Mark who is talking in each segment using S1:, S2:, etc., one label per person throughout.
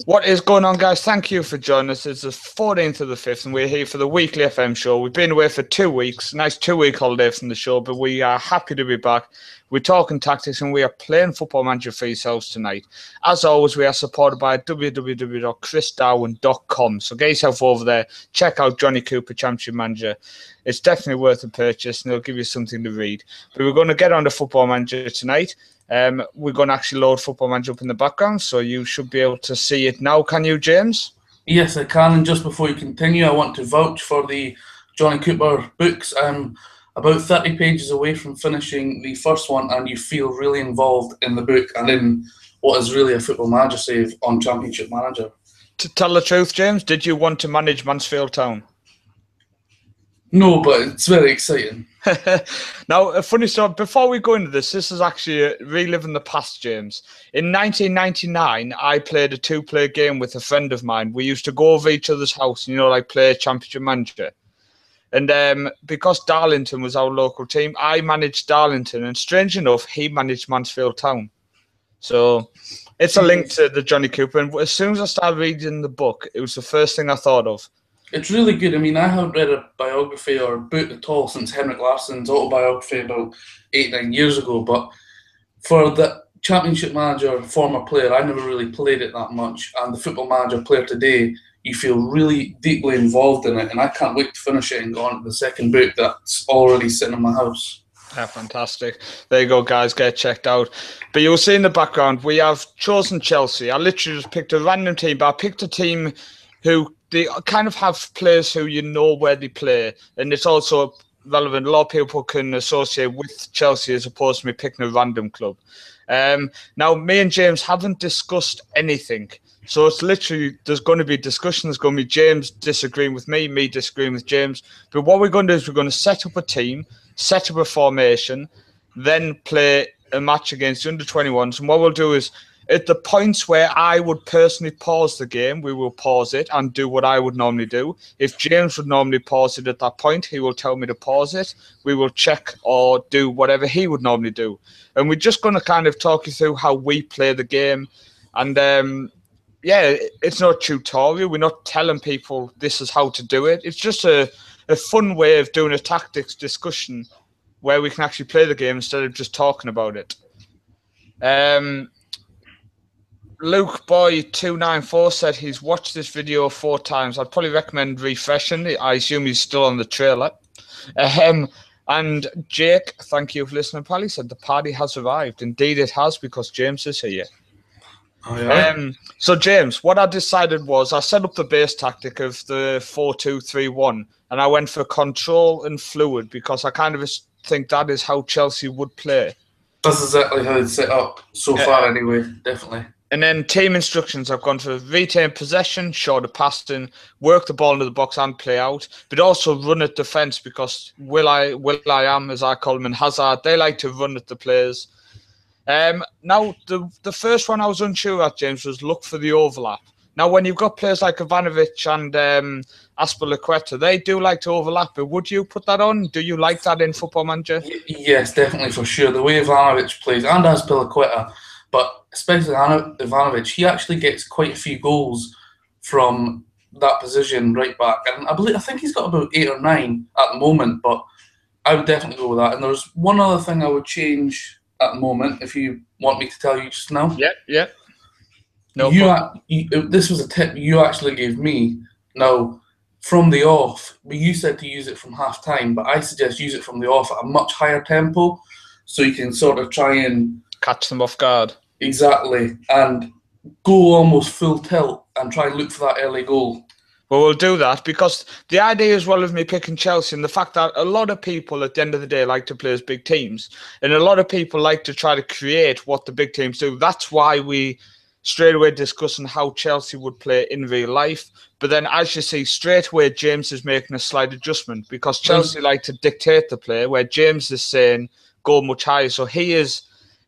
S1: What is going on, guys? Thank you for joining us. It's the 14th of the 5th, and we're here for the weekly FM show. We've been away for 2 weeks. Nice 2-week holiday from the show, but we are happy to be back. We're talking tactics, and we are playing Football Manager for yourselves tonight. As always, we are supported by www.chrisdarwin.com. So get yourself over there. Check out Johnny Cooper, Championship Manager. It's definitely worth a purchase, and it'll give you something to read. But we're going to get on to Football Manager tonight. We're going to actually load Football Manager up in the background, so you should be able to see it now. Can you, James?
S2: Yes, I can. And just before you continue, I want to vouch for the Johnny Cooper books. I'm about 30 pages away from finishing the first one, and you feel really involved in the book and in what is really a Football Manager save on Championship Manager.
S1: To tell the truth, James, did you want to manage Mansfield Town?
S2: No, but it's very exciting.
S1: Now, a funny story. Before we go into this is actually reliving the past, James. In 1999, I played a 2-player game with a friend of mine. We used to go over each other's house, like play Championship Manager. And because Darlington was our local team, I managed Darlington. And strange enough, he managed Mansfield Town. So it's a link to the Johnny Cooper. And as soon as I started reading the book, it was the first thing I thought of.
S2: It's really good. I mean, I haven't read a biography or book at all since Henrik Larsson's autobiography about 8-9 years ago. But for the Championship Manager former player, I never really played it that much. And the Football Manager player today, you feel really deeply involved in it. And I can't wait to finish it and go on to the second book that's already sitting in my house.
S1: Yeah, fantastic. There you go, guys. Get it checked out. But you'll see in the background, we have chosen Chelsea. I literally just picked a random team, but I picked a team who they kind of have players who you know where they play, and it's also relevant. A lot of people can associate with Chelsea as opposed to me picking a random club. Now, me and James haven't discussed anything, so it's literally there's going to be discussion. There's going to be James disagreeing with me disagreeing with James. But what we're going to do is we're going to set up a team, set up a formation, then play a match against the under-21s. And what we'll do is, at the points where I would personally pause the game, we will pause it and do what I would normally do. If James would normally pause it at that point, he will tell me to pause it. We will check or do whatever he would normally do. And we're just going to kind of talk you through how we play the game. And yeah, it's not a tutorial. We're not telling people this is how to do it. It's just a fun way of doing a tactics discussion where we can actually play the game instead of just talking about it. Luke Boy 294 said he's watched this video 4 times. I'd probably recommend refreshing it. I assume he's still on the trailer. And Jake, thank you for listening, pal. He said the party has arrived. Indeed it has, because James is here.
S2: Oh, yeah.
S1: So James, what I decided was I set up the base tactic of the 4-2-3-1, and I went for control and fluid because I kind of think that is how Chelsea would play.
S2: That's exactly how it's set up so far anyway, definitely.
S1: And then team instructions, I've gone for retain possession, shorter passing, work the ball into the box and play out, but also run at defence because Will I Am, as I call him, and Hazard, they like to run at the players. Now, the first one I was unsure at, James, was look for the overlap. Now, when you've got players like Ivanovic and Azpilicueta, they do like to overlap, but would you put that on? Do you like that in Football Manager?
S2: Yes, definitely, for sure. The way Ivanovic plays, and Azpilicueta, but especially Ivanovic, he actually gets quite a few goals from that position right back. And I think he's got about 8 or 9 at the moment, but I would definitely go with that. And there's one other thing I would change at the moment, if you want me to tell you just now.
S1: Yeah. No,
S2: this was a tip you actually gave me. Now, from the off, you said to use it from half time, but I suggest use it from the off at a much higher tempo, so you can sort of try and
S1: catch them off guard.
S2: Exactly, and go almost full tilt and try and look for that early goal.
S1: Well, we'll do that because the idea as well of me picking Chelsea and the fact that a lot of people at the end of the day like to play as big teams, and a lot of people like to try to create what the big teams do. That's why we straight away discussing how Chelsea would play in real life. But then, as you see, straight away James is making a slight adjustment because Chelsea like to dictate the play, where James is saying go much higher. So he is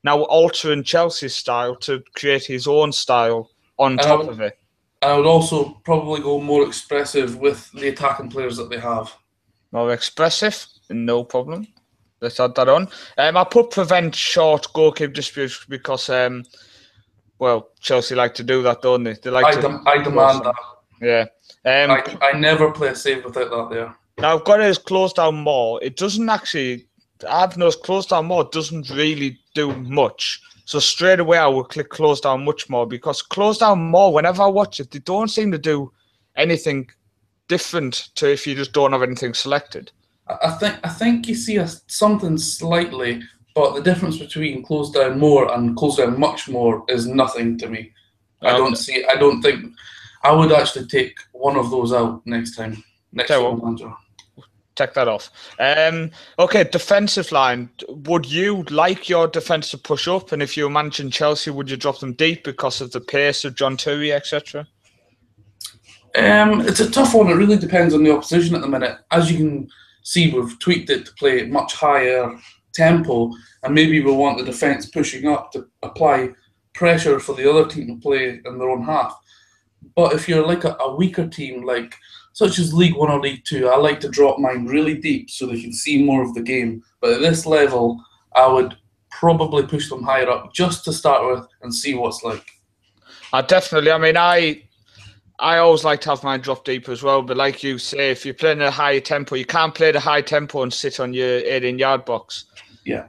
S1: now altering Chelsea's style to create his own style on top of it.
S2: I would also probably go more expressive with the attacking players that they have.
S1: More expressive? No problem. Let's add that on. I put prevent short goalkeeper disputes because Well, Chelsea like to do that, don't they? They like
S2: I demand that.
S1: Yeah.
S2: I never play a save without that there.
S1: Now, I've got it as close down more. It doesn't actually... I've noticed close down more doesn't really do much. So straight away, I will click close down much more, because close down more, whenever I watch it, they don't seem to do anything different to if you just don't have anything selected.
S2: I think you see something slightly, but the difference between close down more and close down much more is nothing to me. I don't think I would actually take one of those out next time. Manager.
S1: Take that off. Okay, defensive line. Would you like your defence to push up? And if you were managing Chelsea, would you drop them deep because of the pace of John Terry, etc.?
S2: It's a tough one. It really depends on the opposition at the minute. As you can see, we've tweaked it to play much higher tempo, and maybe we'll want the defence pushing up to apply pressure for the other team to play in their own half. But if you're like a weaker team, such as League 1 or League 2, I like to drop mine really deep so they can see more of the game. But at this level, I would probably push them higher up just to start with and see what's like.
S1: I always like to have mine drop deep as well, but like you say, if you're playing at a higher tempo, you can't play the high tempo and sit on your 18-yard box.
S2: Yeah.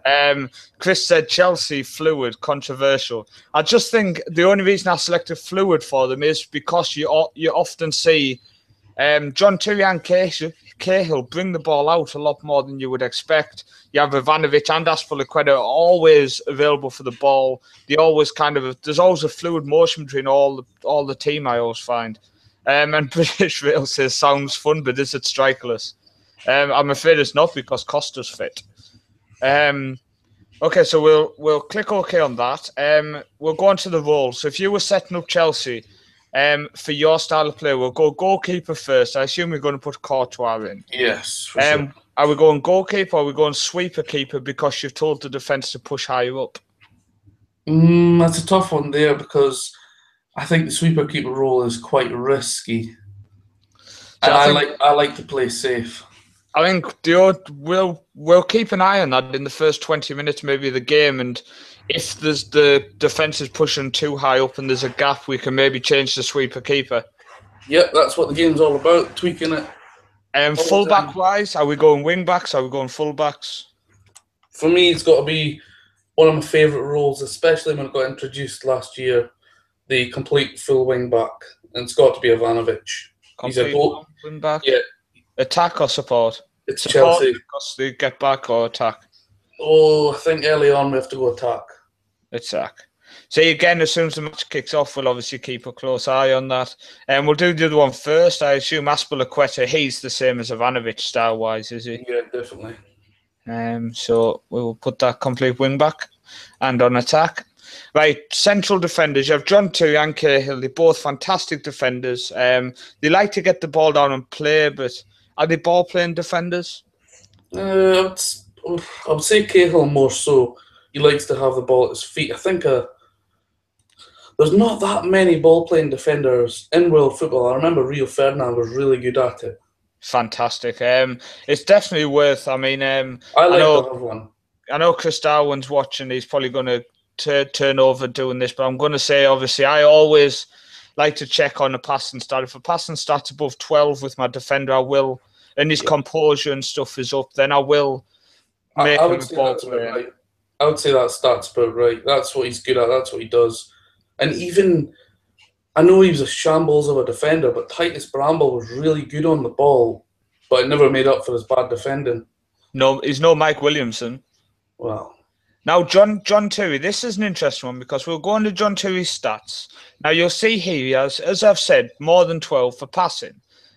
S1: Chris said Chelsea fluid, controversial. I just think the only reason I selected fluid for them is because you often see John Terry and Cahill bring the ball out a lot more than you would expect. You have Ivanovic and Azpilicueta always available for the ball. They always there's always a fluid motion between all the team, I always find. And British Rail says, sounds fun, but is it strikerless? I'm afraid it's not, because Costa's fit. Okay, so we'll click OK on that. We'll go on to the roles. So if you were setting up Chelsea, for your style of play, we'll go goalkeeper first. I assume we're going to put Courtois in.
S2: Yes, for sure.
S1: Are we going goalkeeper or are we going sweeper keeper because you've told the defence to push higher up?
S2: That's a tough one there, because I think the sweeper keeper role is quite risky. And I like to play safe.
S1: I think we'll keep an eye on that in the first 20 minutes maybe of the game, and if there's the defence is pushing too high up and there's a gap, we can maybe change the sweeper keeper.
S2: Yep, that's what the game's all about, tweaking it.
S1: Fullback wise, are we going wing backs? Are we going fullbacks?
S2: For me, it's got to be one of my favourite roles, especially when it got introduced last year, the complete full wing back. And it's got to be Ivanovic. He's a goal
S1: wing back.
S2: Yeah.
S1: Attack or support?
S2: It's
S1: support
S2: Chelsea.
S1: Because they get back, or attack?
S2: Oh, I think early on we have to go attack.
S1: Attack. So again, as soon as the match kicks off, we'll obviously keep a close eye on that. And we'll do the other one first. I assume Azpilicueta, he's the same as Ivanovic style-wise, is he?
S2: Yeah, definitely.
S1: So we will put that complete wing back and on attack. Right, central defenders. You have John Terry and Cahill. They're both fantastic defenders. They like to get the ball down and play, but are they ball-playing defenders?
S2: I would say Cahill more so. He likes to have the ball at his feet. I think there's not that many ball-playing defenders in world football. I remember Rio Ferdinand was really good at it.
S1: Fantastic. It's definitely worth. I mean,
S2: I know to have one.
S1: I know Chris Darwin's watching. He's probably going to turn over doing this, but I'm going to say, obviously, I always like to check on a passing stat. If a passing stat's above 12 with my defender, I will, and his composure and stuff is up, then I will make him a ball player.
S2: Right. I would say that stat's about right. That's what he's good at. That's what he does. And even, I know he was a shambles of a defender, but Titus Bramble was really good on the ball, but it never made up for his bad defending.
S1: No, he's no Mike Williamson.
S2: Wow.
S1: Now, John Terry, this is an interesting one because we'll go on to John Terry's stats. Now, you'll see here he has, as I've said, more than 12 for passing.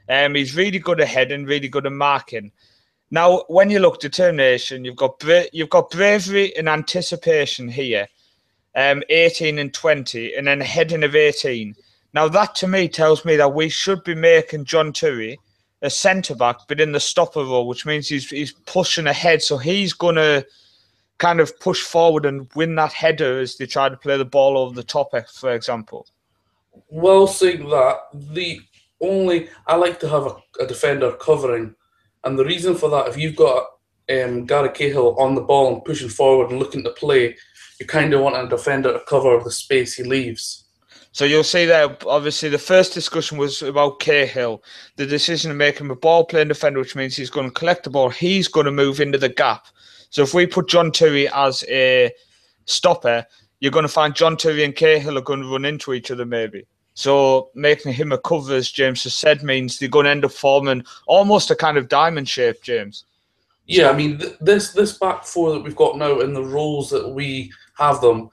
S1: He's really good at heading, really good at marking. Now, when you look determination, you've got bravery and anticipation here, 18 and 20, and then heading of 18. Now, that to me tells me that we should be making John Terry a centre-back, but in the stopper role, which means he's pushing ahead. So he's going to kind of push forward and win that header as they try to play the ball over the top, for example.
S2: Well, saying that, I like to have a defender covering. And the reason for that, if you've got Gary Cahill on the ball and pushing forward and looking to play, you kind of want a defender to cover the space he leaves.
S1: So you'll see there, obviously, the first discussion was about Cahill, the decision to make him a ball-playing defender, which means he's going to collect the ball. He's going to move into the gap. So if we put John Terry as a stopper, you're going to find John Terry and Cahill are going to run into each other maybe. So making him a cover, as James has said, means they're going to end up forming almost a kind of diamond shape, James.
S2: Yeah, so, I mean, this back four that we've got now in the roles that we have them,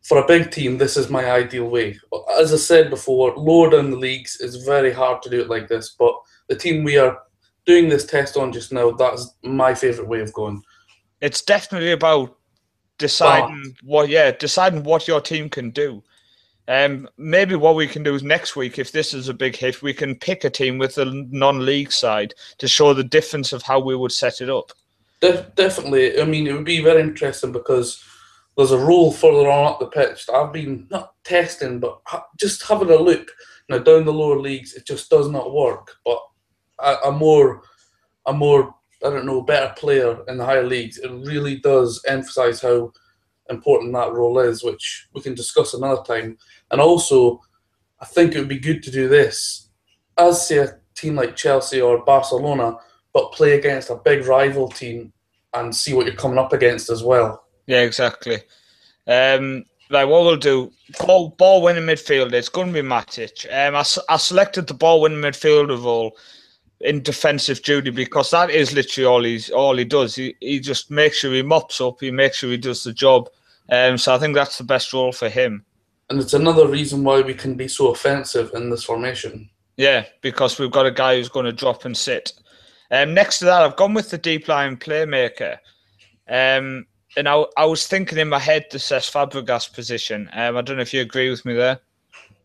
S2: for a big team, this is my ideal way. As I said before, lower down the leagues, it's very hard to do it like this. But the team we are doing this test on just now, that's my favourite way of going.
S1: It's definitely about deciding what your team can do. Maybe what we can do is next week, if this is a big hit, we can pick a team with a non-league side to show the difference of how we would set it up.
S2: Definitely. I mean, it would be very interesting because there's a role further on up the pitch that I've been not testing, but just having a look. Now, down the lower leagues, it just does not work. But a more, I don't know, better player in the higher leagues, it really does emphasise how important that role is, which we can discuss another time. And also, I think it would be good to do this as, say, a team like Chelsea or Barcelona, but play against a big rival team and see what you're coming up against as well.
S1: Yeah, exactly. Like what we'll do, ball winning midfield, it's going to be Matic. I selected the ball winning midfielder role in defensive duty because that is literally all he does. He just makes sure he mops up, he makes sure he does the job. So I think that's the best role for him.
S2: And it's another reason why we can be so offensive in this formation.
S1: Yeah, because we've got a guy who's going to drop and sit. Next to that, I've gone with the deep line playmaker. And I was thinking in my head the Cesc Fabregas position. I don't know if you agree with me there.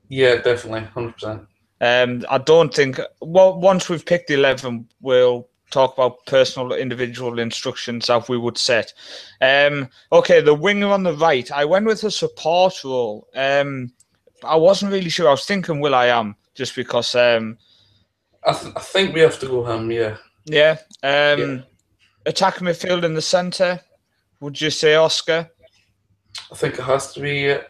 S2: Yeah, definitely, 100%.
S1: I don't think... Well, once we've picked the 11, we'll talk about personal, individual instructions that we would set. Okay, the winger on the right. I went with a support role. I wasn't really sure. I was thinking Will.i.am, just because... I
S2: think we have to go him, yeah.
S1: Yeah. Attacking midfield in the centre. Would you say Oscar?
S2: I think it has to be, yeah.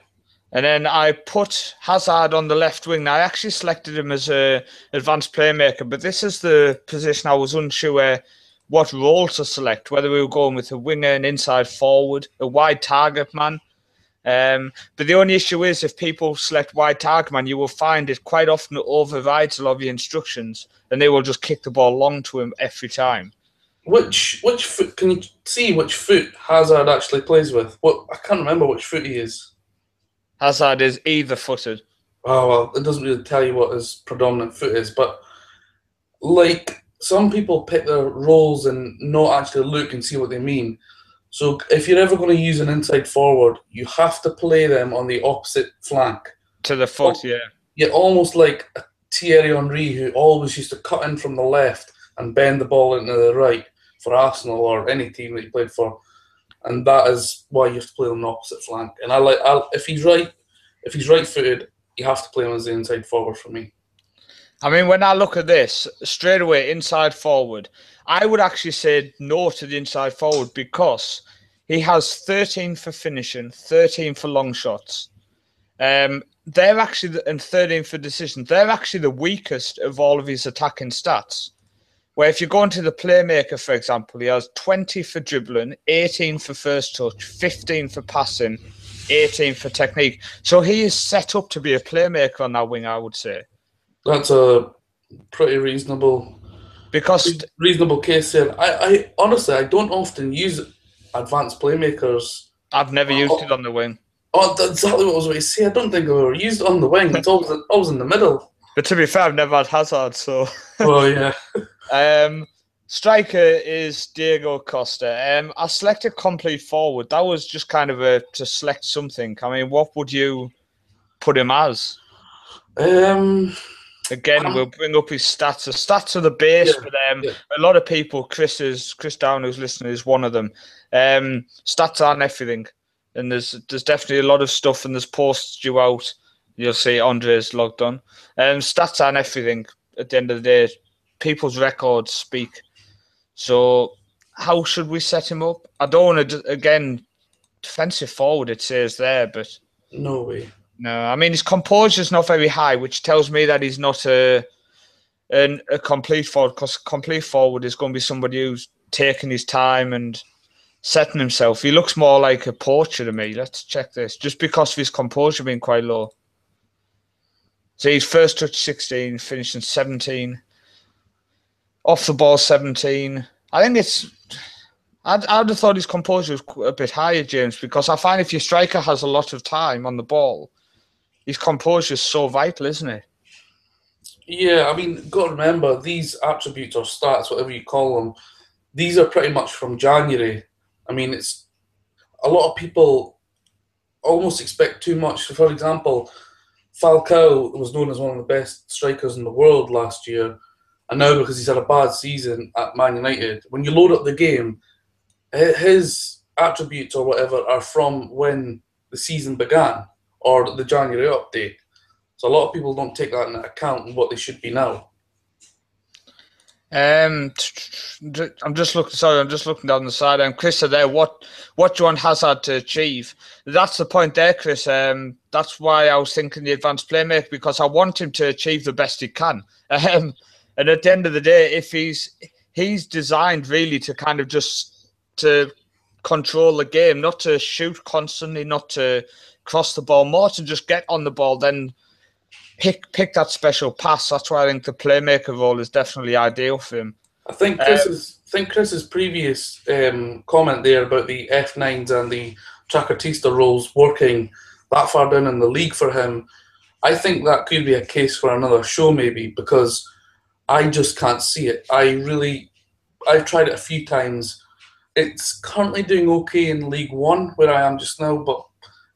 S1: And then I put Hazard on the left wing. Now, I actually selected him as an advanced playmaker, but this is the position I was unsure what role to select, whether we were going with a winger, an inside forward, a wide target man. But the only issue is if people select wide target man, you will find it quite often overrides a lot of your instructions, and they will just kick the ball long to him every time.
S2: Which foot, can you see which foot Hazard actually plays with? I can't remember which foot he is.
S1: Hazard is either-footed.
S2: Oh, well, it doesn't really tell you what his predominant foot is, but like some people pick their roles and not actually look and see what they mean. So if you're ever going to use an inside forward, you have to play them on the opposite flank.
S1: To the foot, yeah.
S2: Yeah, almost like a Thierry Henry who always used to cut in from the left and bend the ball into the right for Arsenal or any team that he played for. And that is why you have to play on the opposite flank. And if he's right-footed, you have to play him as the inside forward for me.
S1: I mean, when I look at this, straight away, inside forward, I would actually say no to the inside forward because he has 13 for finishing, 13 for long shots. They're actually, and 13 for decision. They're actually the weakest of all of his attacking stats. Where if you go into the playmaker, for example, he has 20 for dribbling, 18 for first touch, 15 for passing, 18 for technique. So he is set up to be a playmaker on that wing, I would say.
S2: That's a pretty reasonable case there. I honestly, I don't often use advanced playmakers.
S1: I've never used it on the wing.
S2: Oh, that's exactly what I was going to say. I don't think I've ever used it on the wing. It's always in the middle.
S1: But to be fair, I've never had Hazard, so...
S2: Oh, yeah.
S1: Striker is Diego Costa. I selected complete forward. That was just kind of to select something. I mean, what would you put him as? Again, we'll bring up his stats. The stats are the base for them. Yeah. A lot of people, Chris Down, who's listening, is one of them. Stats aren't everything. And there's definitely a lot of stuff, and there's posts due out. You'll see Andre's logged on. Stats aren't everything at the end of the day. People's records speak. So how should we set him up? I don't want to, again, defensive forward, it says there, but
S2: No way.
S1: no. I mean, his composure's not very high, which tells me that he's not a complete forward, because complete forward is going to be somebody who's taking his time and setting himself. He looks more like a poacher to me. Let's check this, just because of his composure being quite low. So he's first touch 16, finishing 17. Off the ball 17. I think it's... I'd have thought his composure was a bit higher, James, because I find if your striker has a lot of time on the ball, his composure is so vital, isn't it?
S2: Yeah, I mean, got to remember, these attributes or stats, whatever you call them, these are pretty much from January. I mean, it's a lot of people almost expect too much. For example, Falcao was known as one of the best strikers in the world last year, and now because he's had a bad season at Man United, when you load up the game, his attributes or whatever are from when the season began or the January update. So a lot of people don't take that into account and what they should be now.
S1: I'm just looking down the side. Chris said there, what do you want Hazard to achieve? That's the point there, Chris. That's why I was thinking the advanced playmaker, because I want him to achieve the best he can. And at the end of the day, if he's designed really to kind of just to control the game, not to shoot constantly, not to cross the ball, more to just get on the ball, then pick that special pass. That's why I think the playmaker role is definitely ideal for him.
S2: I think Chris's previous comment there about the F9s and the Trackertista roles working that far down in the league for him, I think that could be a case for another show maybe, because I just can't see it. I've tried it a few times. It's currently doing okay in League One, where I am just now, but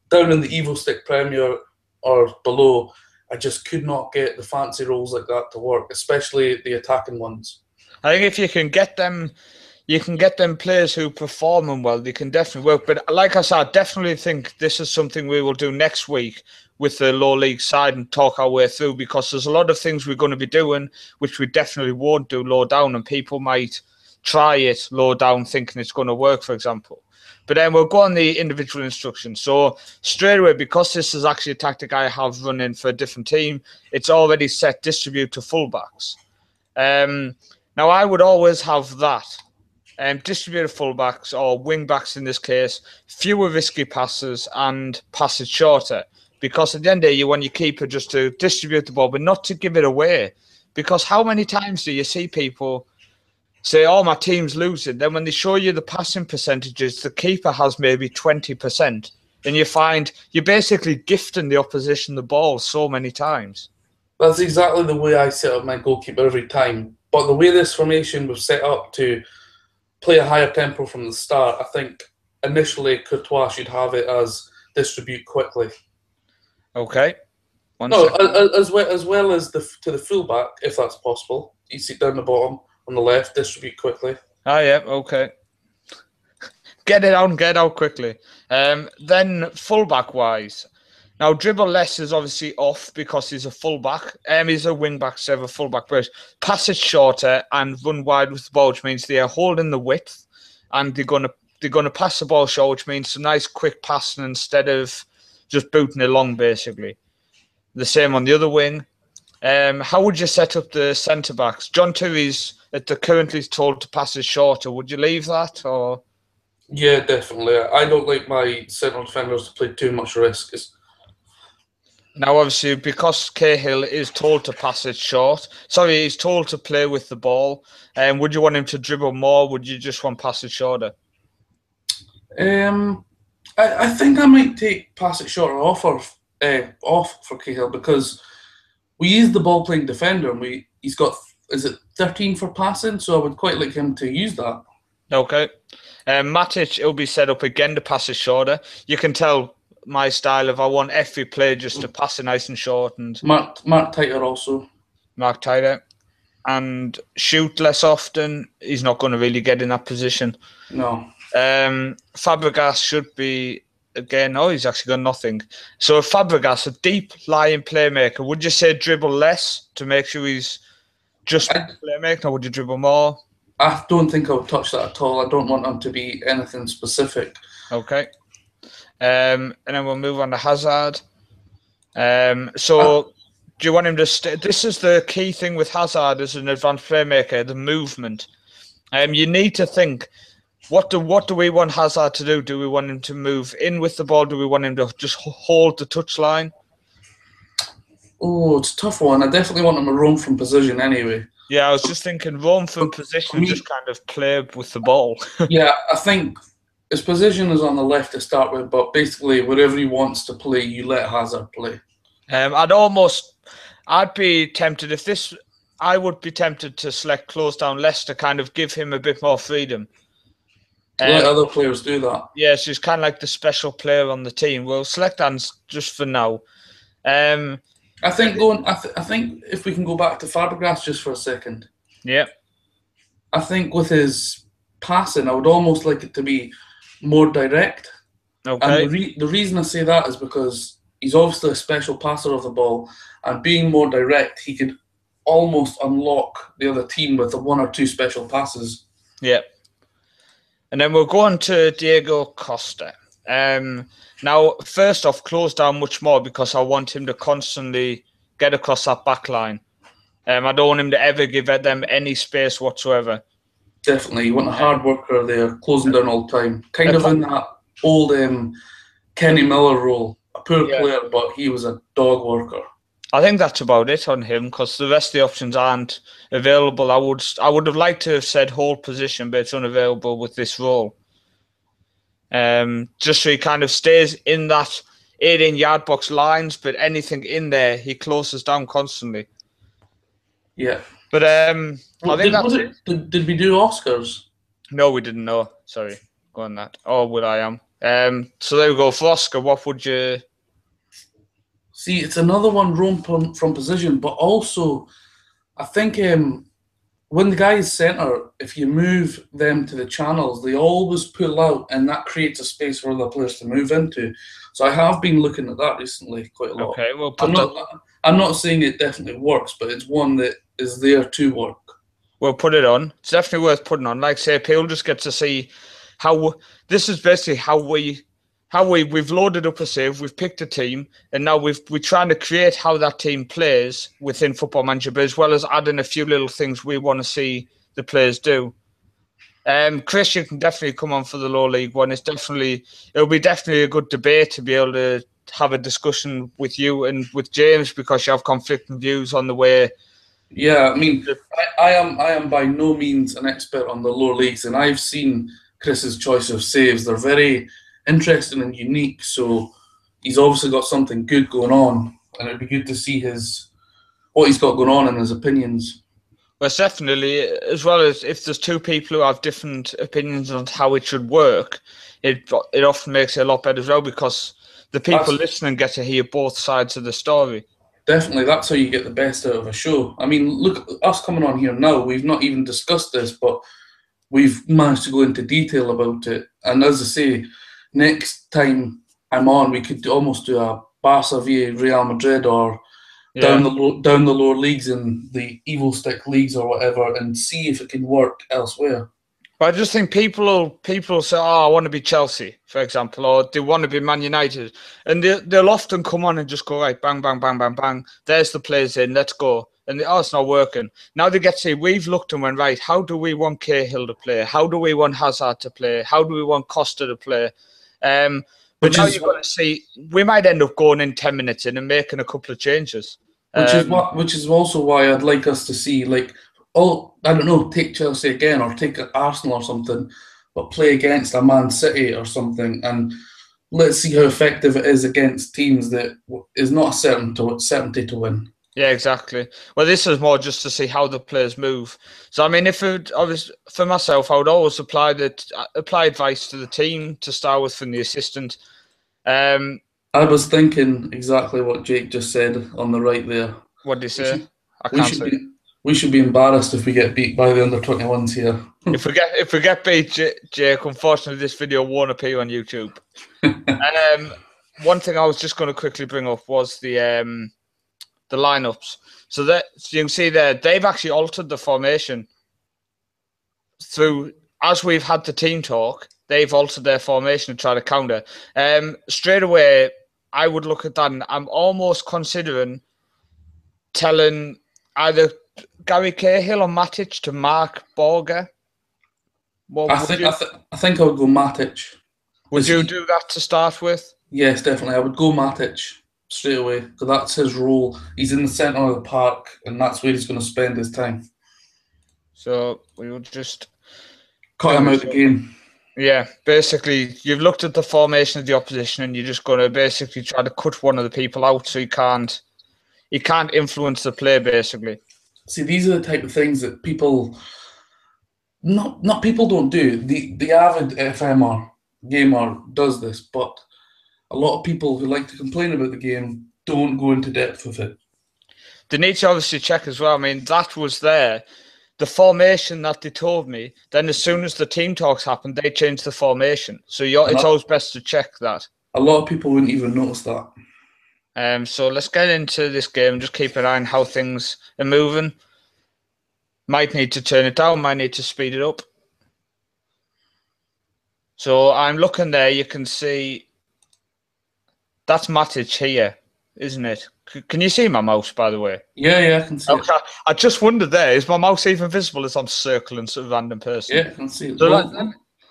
S2: down in the Evo Stick Premier or below, I just could not get the fancy roles like that to work, especially the attacking ones.
S1: I think if you can get them players who perform them well, they can definitely work. But like I said, I definitely think this is something we will do next week with the low league side and talk our way through, because there's a lot of things we're going to be doing which we definitely won't do low down, and people might try it low down thinking it's going to work, for example. But then we'll go on the individual instructions. So straight away, because this is actually a tactic I have running for a different team, it's already set distribute to fullbacks. Now, I would always have that. Distributed fullbacks, or wing backs in this case, fewer risky passes and passes shorter. Because at the end of the day, you want your keeper just to distribute the ball, but not to give it away. Because how many times do you see people say, oh, my team's losing? Then when they show you the passing percentages, the keeper has maybe 20%. And you find you're basically gifting the opposition the ball so many times.
S2: That's exactly the way I set up my goalkeeper every time. But the way this formation was set up to play a higher tempo from the start, I think initially Courtois should have it as distribute quickly.
S1: Okay.
S2: As well as to the fullback, if that's possible. You see down the bottom on the left, distribute quickly.
S1: Yeah, okay. Get it out quickly. Then fullback wise. Now, dribble less is obviously off because he's a fullback. He's a wing-back instead of a fullback, but pass it shorter and run wide with the ball, which means they are holding the width, and they're gonna pass the ball short, which means some nice quick passing instead of just booting it long, basically. The same on the other wing. How would you set up the centre backs? John Terry's currently told to pass it shorter. Would you leave that, or?
S2: Yeah, definitely. I don't like my central defenders to play too much risk.
S1: Now, obviously, because Cahill is told to pass it short, he's told to play with the ball. Would you want him to dribble more? Would you just want pass it shorter?
S2: I think I might take pass it shorter off for Cahill, because we use the ball playing defender, and he's got, is it 13 for passing? So I would quite like him to use that. Okay.
S1: Matic, it'll be set up again to pass it shorter. You can tell my style if I want every player just to pass it nice and short, and
S2: Mark tighter also.
S1: Mark tighter and shoot less often. He's not going to really get in that position.
S2: No.
S1: Fabregas should be again. Oh, he's actually got nothing. So Fabregas, a deep lying playmaker, would you say dribble less to make sure he's just a playmaker, or would you dribble more?
S2: I don't think I would touch that at all. I don't want him to be anything specific.
S1: Okay. And then we'll move on to Hazard. So do you want him to this is the key thing with Hazard as an advanced playmaker, the movement. You need to think, what do we want Hazard to do? Do we want him to move in with the ball? Do we want him to just hold the touchline?
S2: Oh, it's a tough one. I definitely want him to roam from position anyway.
S1: Yeah, I was just thinking roam from position and just kind of play with the ball.
S2: Yeah, I think his position is on the left to start with, but basically wherever he wants to play, you let Hazard play.
S1: I'd be tempted I would be tempted to select close down less to kind of give him a bit more freedom.
S2: Let other players do that.
S1: Yeah, so he's kind of like the special player on the team. We'll select Hans just for now.
S2: I think if we can go back to Fabregas just for a second.
S1: Yeah.
S2: I think with his passing, I would almost like it to be more direct.
S1: Okay.
S2: And the reason I say that is because he's obviously a special passer of the ball, and being more direct, he could almost unlock the other team with the 1 or 2 special passes.
S1: Yeah. And then we'll go on to Diego Costa. Now, first off, close down much more because I want him to constantly get across that back line. I don't want him to ever give them any space whatsoever.
S2: Definitely. You want a hard worker there, closing down all the time. Kind of in that old Kenny Miller role. A poor player, but he was a dog worker.
S1: I think that's about it on him because the rest of the options aren't available. I would have liked to have said hold position, but it's unavailable with this role. Just so he kind of stays in that 18-yard box lines, but anything in there, he closes down constantly.
S2: Yeah.
S1: But I think
S2: did we do Oscars?
S1: No, we didn't know. Sorry. Go on that. Oh, what I am. So there we go. For Oscar, what would you...
S2: See, it's another one roam from position, but also I think when the guy is centre, if you move them to the channels, they always pull out, and that creates a space for other players to move into. So I have been looking at that recently quite a lot.
S1: Okay, well,
S2: I'm not saying it definitely works, but it's one that is there to work.
S1: We'll put it on. It's definitely worth putting on. Like I say, people just get to see how this is basically how we've loaded up a save, we've picked a team, and now we're trying to create how that team plays within Football Manager, but as well as adding a few little things we want to see the players do. Chris, you can definitely come on for the low league one. It'll be definitely a good debate to be able to have a discussion with you and with James because you have conflicting views on the way.
S2: Yeah, I mean, I am by no means an expert on the lower leagues, and I've seen Chris's choice of saves. They're very interesting and unique, so he's obviously got something good going on, and it'd be good to see what he's got going on and his opinions.
S1: Well, it's definitely, as well as if there's two people who have different opinions on how it should work, it often makes it a lot better as well because the people listening get to hear both sides of the story.
S2: Definitely, that's how you get the best out of a show. I mean, look, us coming on here now, we've not even discussed this, but we've managed to go into detail about it. And as I say, next time I'm on, we could almost do a Barca via Real Madrid or down the lower leagues in the evil stick leagues or whatever, and see if it can work elsewhere.
S1: But I just think people say, "Oh, I want to be Chelsea," for example, or they want to be Man United, and they'll often come on and just go right, bang, bang, bang, bang, bang. There's the players in, let's go. And it's not working. Now they get to say, we've looked and went, right, how do we want Cahill to play? How do we want Hazard to play? How do we want Costa to play? But now you've got to see, we might end up going in 10 minutes in and making a couple of changes.
S2: Which is also why I'd like us to see, like, I don't know, take Chelsea again or take Arsenal or something, but play against a Man City or something, and let's see how effective it is against teams that is not a certainty to win.
S1: Yeah, exactly. Well, this is more just to see how the players move. So, I mean, for myself, I would always apply advice to the team to start with from the assistant.
S2: I was thinking exactly what Jake just said on the right there.
S1: What did he say? I can't say.
S2: We should be embarrassed if we get beat by the under-21s here.
S1: If we get beat, Jake, unfortunately, this video won't appear on YouTube. One thing I was just going to quickly bring up was the lineups. So you can see there, they've actually altered the formation as we've had the team talk. they've altered their formation to try to counter. Straight away, I would look at that, and I'm almost considering telling either Gary Cahill or Matic to mark Borger.
S2: I think I would go Matic.
S1: Would you do that to start with?
S2: Yes, definitely. I would go Matic straight away, because that's his role. He's in the centre of the park, and that's where he's going to spend his time.
S1: So we would just
S2: cut him out the game.
S1: Yeah, basically, you've looked at the formation of the opposition, and you're just going to basically try to cut one of the people out, so he can't influence the play. Basically,
S2: see, these are the type of things that people, not people don't do. The avid FMR gamer does this, but a lot of people who like to complain about the game don't go into depth with it.
S1: They need to obviously check as well. I mean, that was there. The formation that they told me, then as soon as the team talks happened, they changed the formation. So it's always best to check that.
S2: A lot of people wouldn't even notice that.
S1: So let's get into this game. Just keep an eye on how things are moving. Might need to turn it down, might need to speed it up. So I'm looking there, you can see that's Matic here, isn't it? Can you see my mouse, by the way?
S2: Yeah, I can see it.
S1: I just wondered there, is my mouse even visible as I'm circling some random person?
S2: Yeah, I can see it.
S1: So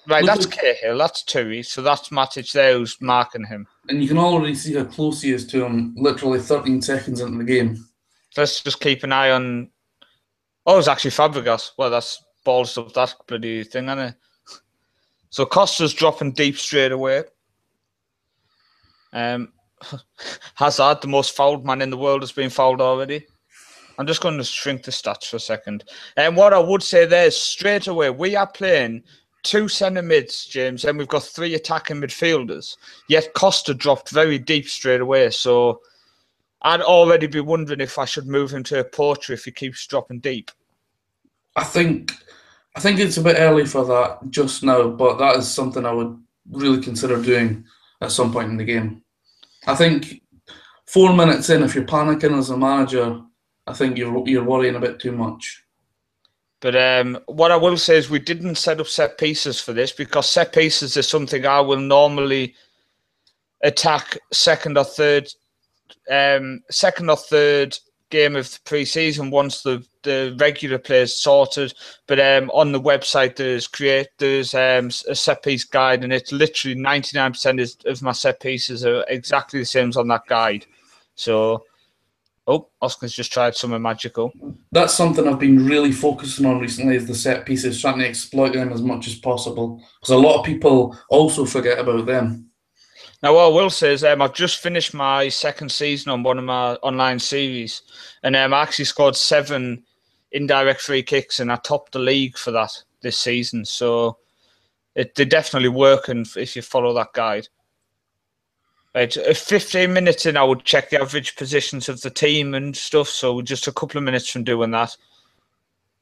S1: that's Cahill, that's Tui, so that's Matic there who's marking him.
S2: And you can already see how close he is to him, literally 13 seconds into the game.
S1: Let's just keep an eye on... Oh, it's actually Fabregas. Well, that's balls up that bloody thing, isn't it? So Costa's dropping deep straight away. Hazard, the most fouled man in the world, has been fouled already. I'm just going to shrink the stats for a second. And what I would say there is straight away, we are playing 2 centre mids, James, and we've got 3 attacking midfielders. Yet Costa dropped very deep straight away. So I'd already be wondering if I should move him to a portrait if he keeps dropping deep.
S2: I think it's a bit early for that just now, but that is something I would really consider doing at some point in the game. I think 4 minutes in, if you're panicking as a manager, I think you're worrying a bit too much.
S1: But what I will say is we didn't set up set pieces for this, because set pieces is something I will normally attack second or third game of the pre-season once the regular players sorted. But on the website there's a set piece guide, and it's literally 99% of my set pieces are exactly the same as on that guide. So, Oscar's just tried something magical. That's
S2: something I've been really focusing on recently, is the set pieces, trying to exploit them as much as possible, because a lot of people also forget about them.
S1: Now, what I will say is I've just finished my second season on one of my online series, and I actually scored 7 indirect free kicks, and I topped the league for that this season. So they definitely work, and if you follow that guide. Right, 15 minutes in, I would check the average positions of the team and stuff. So we're just a couple of minutes from doing that.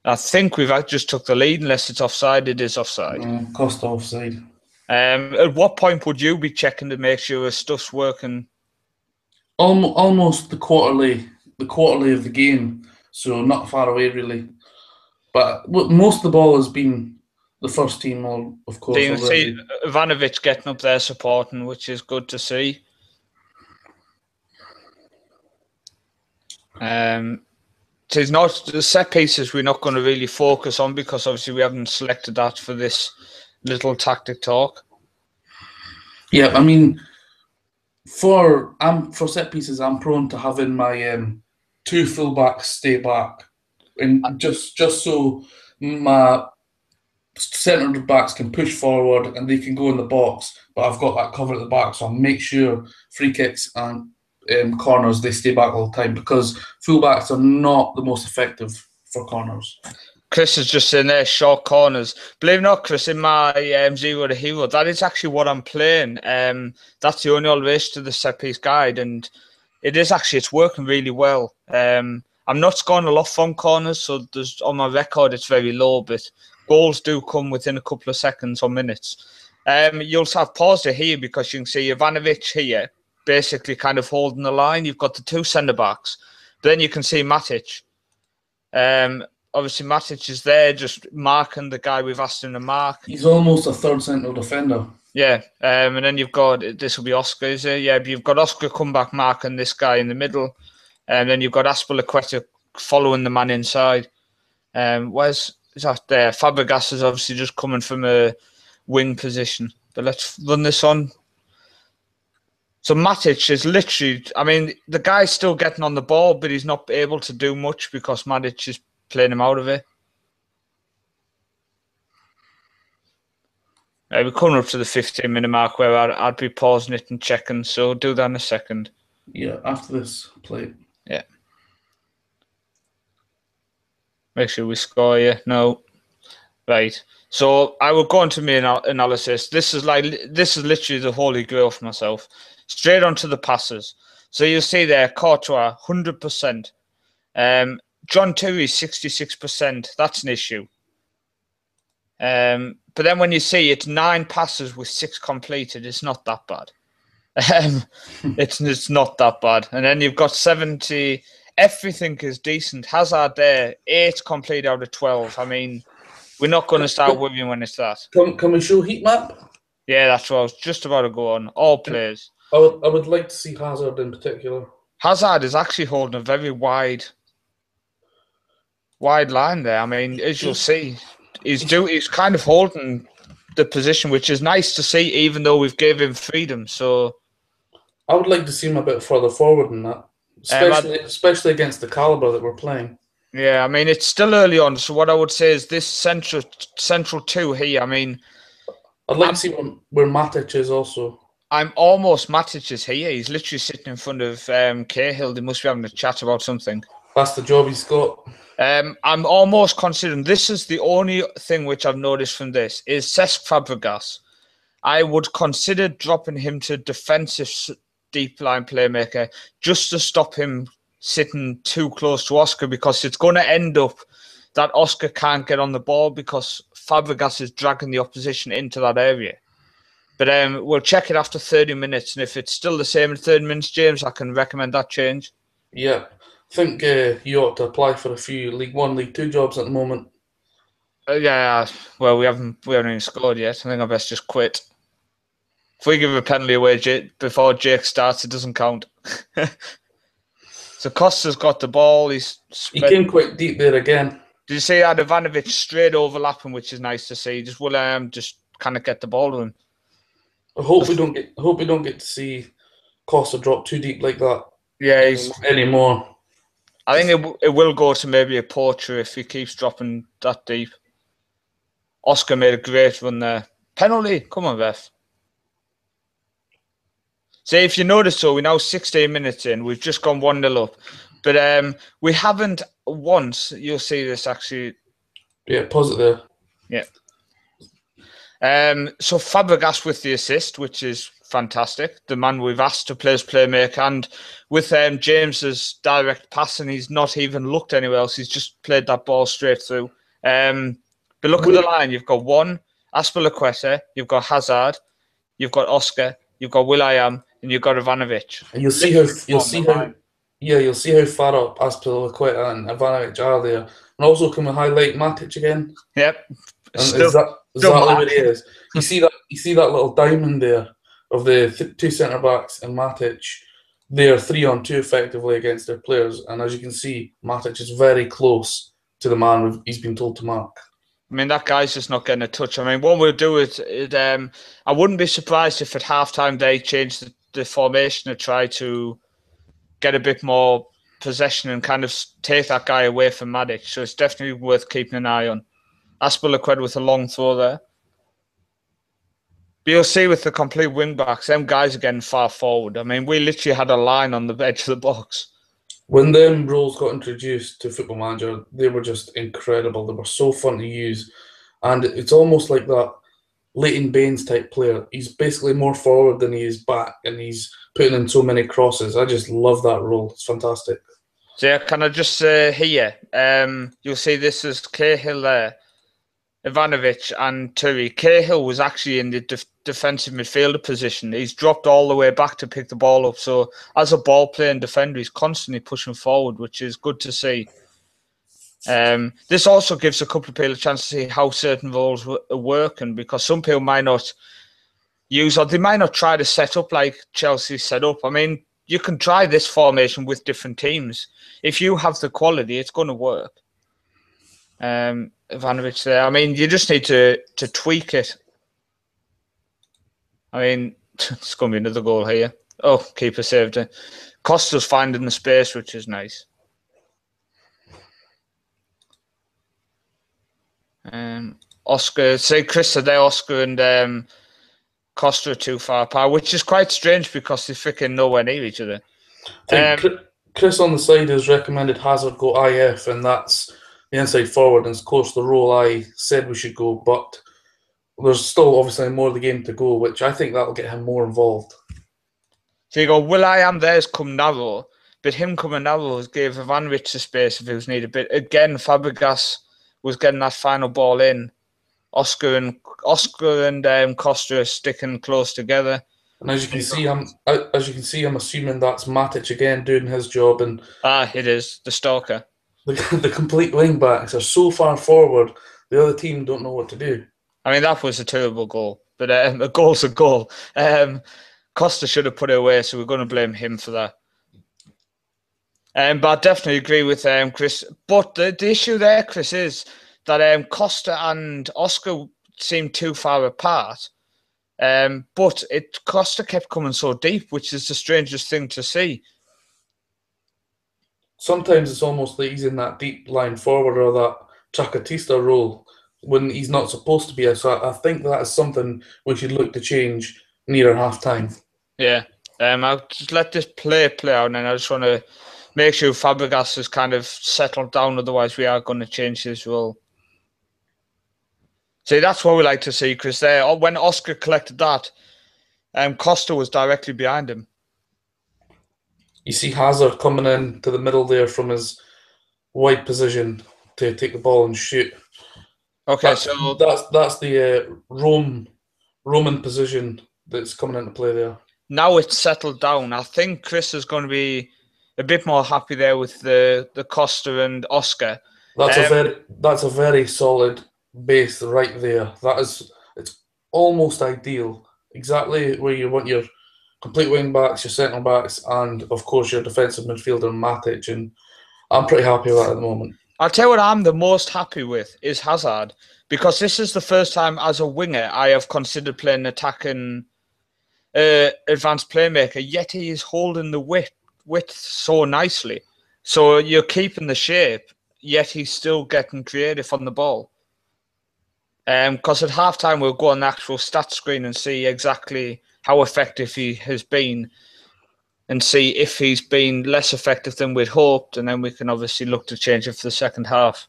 S1: I think we've just took the lead, unless it's offside. It is offside.
S2: Costa offside.
S1: At what point would you be checking to make sure stuff's working?
S2: Almost the quarterly of the game, so not far away really. But most of the ball has been the first team, of course.
S1: You can see Ivanovic getting up there supporting, which is good to see. So it's not the set pieces we're not going to really focus on, because obviously we haven't selected that for this little tactic talk.
S2: Yeah, I mean, for set pieces, I'm prone to having my 2 fullbacks stay back, and just so my centre backs can push forward and they can go in the box, but I've got that cover at the back, so I'll make sure free kicks and corners, they stay back all the time, because fullbacks are not the most effective for corners.
S1: Chris is just saying there, short corners. Believe it or not, Chris, in my Zero to Hero, that is actually what I'm playing. That's the only alteration to the set piece guide, and it's working really well. I'm not scoring a lot from corners, so on my record it's very low, but goals do come within a couple of seconds or minutes. You'll have paused it here, because you can see Ivanovic here basically kind of holding the line. You've got the 2 centre backs, but then you can see Matic. obviously Matic is there, just marking the guy we've asked him to mark.
S2: He's almost a third central defender.
S1: Yeah, and then you've got, this will be Oscar, is it? Yeah, but you've got Oscar come back marking this guy in the middle, and then you've got Azpilicueta following the man inside. Where's that there? Fabregas is obviously just coming from a wing position. But let's run this on. So Matic is literally, I mean, the guy's still getting on the ball, but he's not able to do much because Matic is playing him out of it. We're coming up to the 15-minute mark where I'd be pausing it and checking, so do that in a second.
S2: Yeah, after this play.
S1: Yeah. Make sure we score, yeah. No. Right. So I will go into my analysis. This is literally the holy grail for myself. Straight onto the passes. So you'll see there, Courtois, 100%. John Terry, 66%. That's an issue. But then when you see it's 9 passes with 6 completed, it's not that bad. It's not that bad. And then you've got 70. Everything is decent. Hazard there, 8 complete out of 12. I mean, we're not going to start worrying when it's that.
S2: Can we show heat map?
S1: Yeah, that's what I was just about to go on. All players.
S2: I would like to see Hazard in particular.
S1: Hazard is actually holding a very wide line there. I mean, as you'll see, he's kind of holding the position, which is nice to see, even though we've gave him freedom. So
S2: I would like to see him a bit further forward than that, especially against the caliber that we're playing.
S1: Yeah, I mean, it's still early on. So what I would say is this central 2 here. I mean,
S2: I'd like to see where Matic is also.
S1: I'm almost Matic is here. He's literally sitting in front of Cahill. They must be having a chat about something.
S2: That's the job he's got.
S1: I'm almost considering, this is the only thing which I've noticed from this, is Cesc Fabregas. I would consider dropping him to defensive deep line playmaker just to stop him sitting too close to Oscar, because it's going to end up that Oscar can't get on the ball because Fabregas is dragging the opposition into that area. But we'll check it after 30 minutes, and if it's still the same in 30 minutes, James, I can recommend that change.
S2: Yeah, I think you ought to apply for a few League 1, League 2 jobs at the moment.
S1: Yeah, well, we haven't even scored yet. I think I best just quit. If we give a penalty away before Jake starts, it doesn't count. So Costa's got the ball. He
S2: came quite deep there again.
S1: Did you see that Ivanovic straight overlapping, which is nice to see? Just kind of get the ball to him.
S2: I hope we don't get to see Costa drop too deep like that.
S1: Yeah,
S2: anymore.
S1: I think it will go to maybe a Porcher if he keeps dropping that deep. Oscar made a great run there. Penalty, come on, ref. See, if you notice, so we're now 16 minutes in. We've just gone 1-0 up. But we haven't once, you'll see this actually.
S2: Yeah, pause it there.
S1: Yeah. So Fabregas with the assist, which is fantastic. The man we've asked to play as playmaker. And with James's direct passing, he's not even looked anywhere else. He's just played that ball straight through. But look at the line. You've got Azpilicueta, you've got Hazard, you've got Oscar, you've got Will.i.am, and you've got Ivanovic.
S2: And you'll see how far up Azpilicueta and Ivanovic are there. And also, can we highlight Matic again?
S1: Yep.
S2: Exactly what he is. You see that little diamond there of the 2 centre backs and Matic. They are 3-on-2 effectively against their players, and as you can see, Matic is very close to the man he's been told to mark.
S1: I mean, that guy's just not getting a touch. I mean, what we'll do is, I wouldn't be surprised if at halftime they change the formation to try to get a bit more possession and kind of take that guy away from Matic. So it's definitely worth keeping an eye on. Azpilicueta with a long throw there. But you'll see with the complete wing backs, them guys are getting far forward. I mean, we literally had a line on the edge of the box.
S2: When them roles got introduced to Football Manager, they were just incredible. They were so fun to use. And it's almost like that Leighton Baines type player. He's basically more forward than he is back, and he's putting in so many crosses. I just love that role. It's fantastic.
S1: So yeah, can I just say here, you'll see this is Cahill there, Ivanovic and Terry. Cahill was actually in the defensive midfielder position. He's dropped all the way back to pick the ball up. So as a ball playing defender, he's constantly pushing forward, which is good to see. This also gives a couple of people a chance to see how certain roles are working, because some people might not use, or they might not try to set up like Chelsea set up. I mean, you can try this formation with different teams. If you have the quality, it's going to work. Ivanovic there. I mean, you just need to tweak it. I mean, it's going to be another goal here. Oh, keeper saved it. Costa's finding the space, which is nice. Oscar, say Chris said there, Oscar and Costa are too far apart, which is quite strange because they're freaking nowhere near each other.
S2: Chris on the side has recommended Hazard go IF, and that's the inside forward, and of course the role I said we should go, but there's still obviously more of the game to go, which I think that'll get him more involved.
S1: So you go, Will.i.am there's come narrow, but him coming narrow gave Ivanovic the space if he was needed. But again, Fabregas was getting that final ball in. Oscar and Costa are sticking close together.
S2: And as you can see, I'm assuming that's Matic again doing his job, and
S1: it is the stalker.
S2: The complete wing backs are so far forward, the other team don't know what to do.
S1: I mean, that was a terrible goal, but a goal's a goal. Costa should have put it away, so we're going to blame him for that. But I definitely agree with Chris. But the issue there, Chris, is that Costa and Oscar seem too far apart. But Costa kept coming so deep, which is the strangest thing to see.
S2: Sometimes it's almost like he's in that deep line forward or that Chakatista role when he's not supposed to be. So I think that is something we should look to change near half time.
S1: Yeah. I'll just let this play out, and I just want to make sure Fabregas is kind of settled down. Otherwise, we are going to change his role. See, that's what we like to see, Chris. There, when Oscar collected that, Costa was directly behind him.
S2: You see Hazard coming in to the middle there from his wide position to take the ball and shoot.
S1: Okay,
S2: that's the Roman position that's coming into play there.
S1: Now it's settled down. I think Chris is going to be a bit more happy there with the Costa and Oscar.
S2: That's a very solid base right there. It's almost ideal. Exactly where you want your complete wing backs, your centre backs, and of course your defensive midfielder Matic. And I'm pretty happy with that at the moment.
S1: I'll tell you what I'm the most happy with is Hazard, because this is the first time as a winger I have considered playing attacking advanced playmaker, yet he is holding the width so nicely. So you're keeping the shape, yet he's still getting creative on the ball. Because at halftime we'll go on the actual stats screen and see exactly how effective he has been, and see if he's been less effective than we'd hoped, and then we can obviously look to change it for the second half.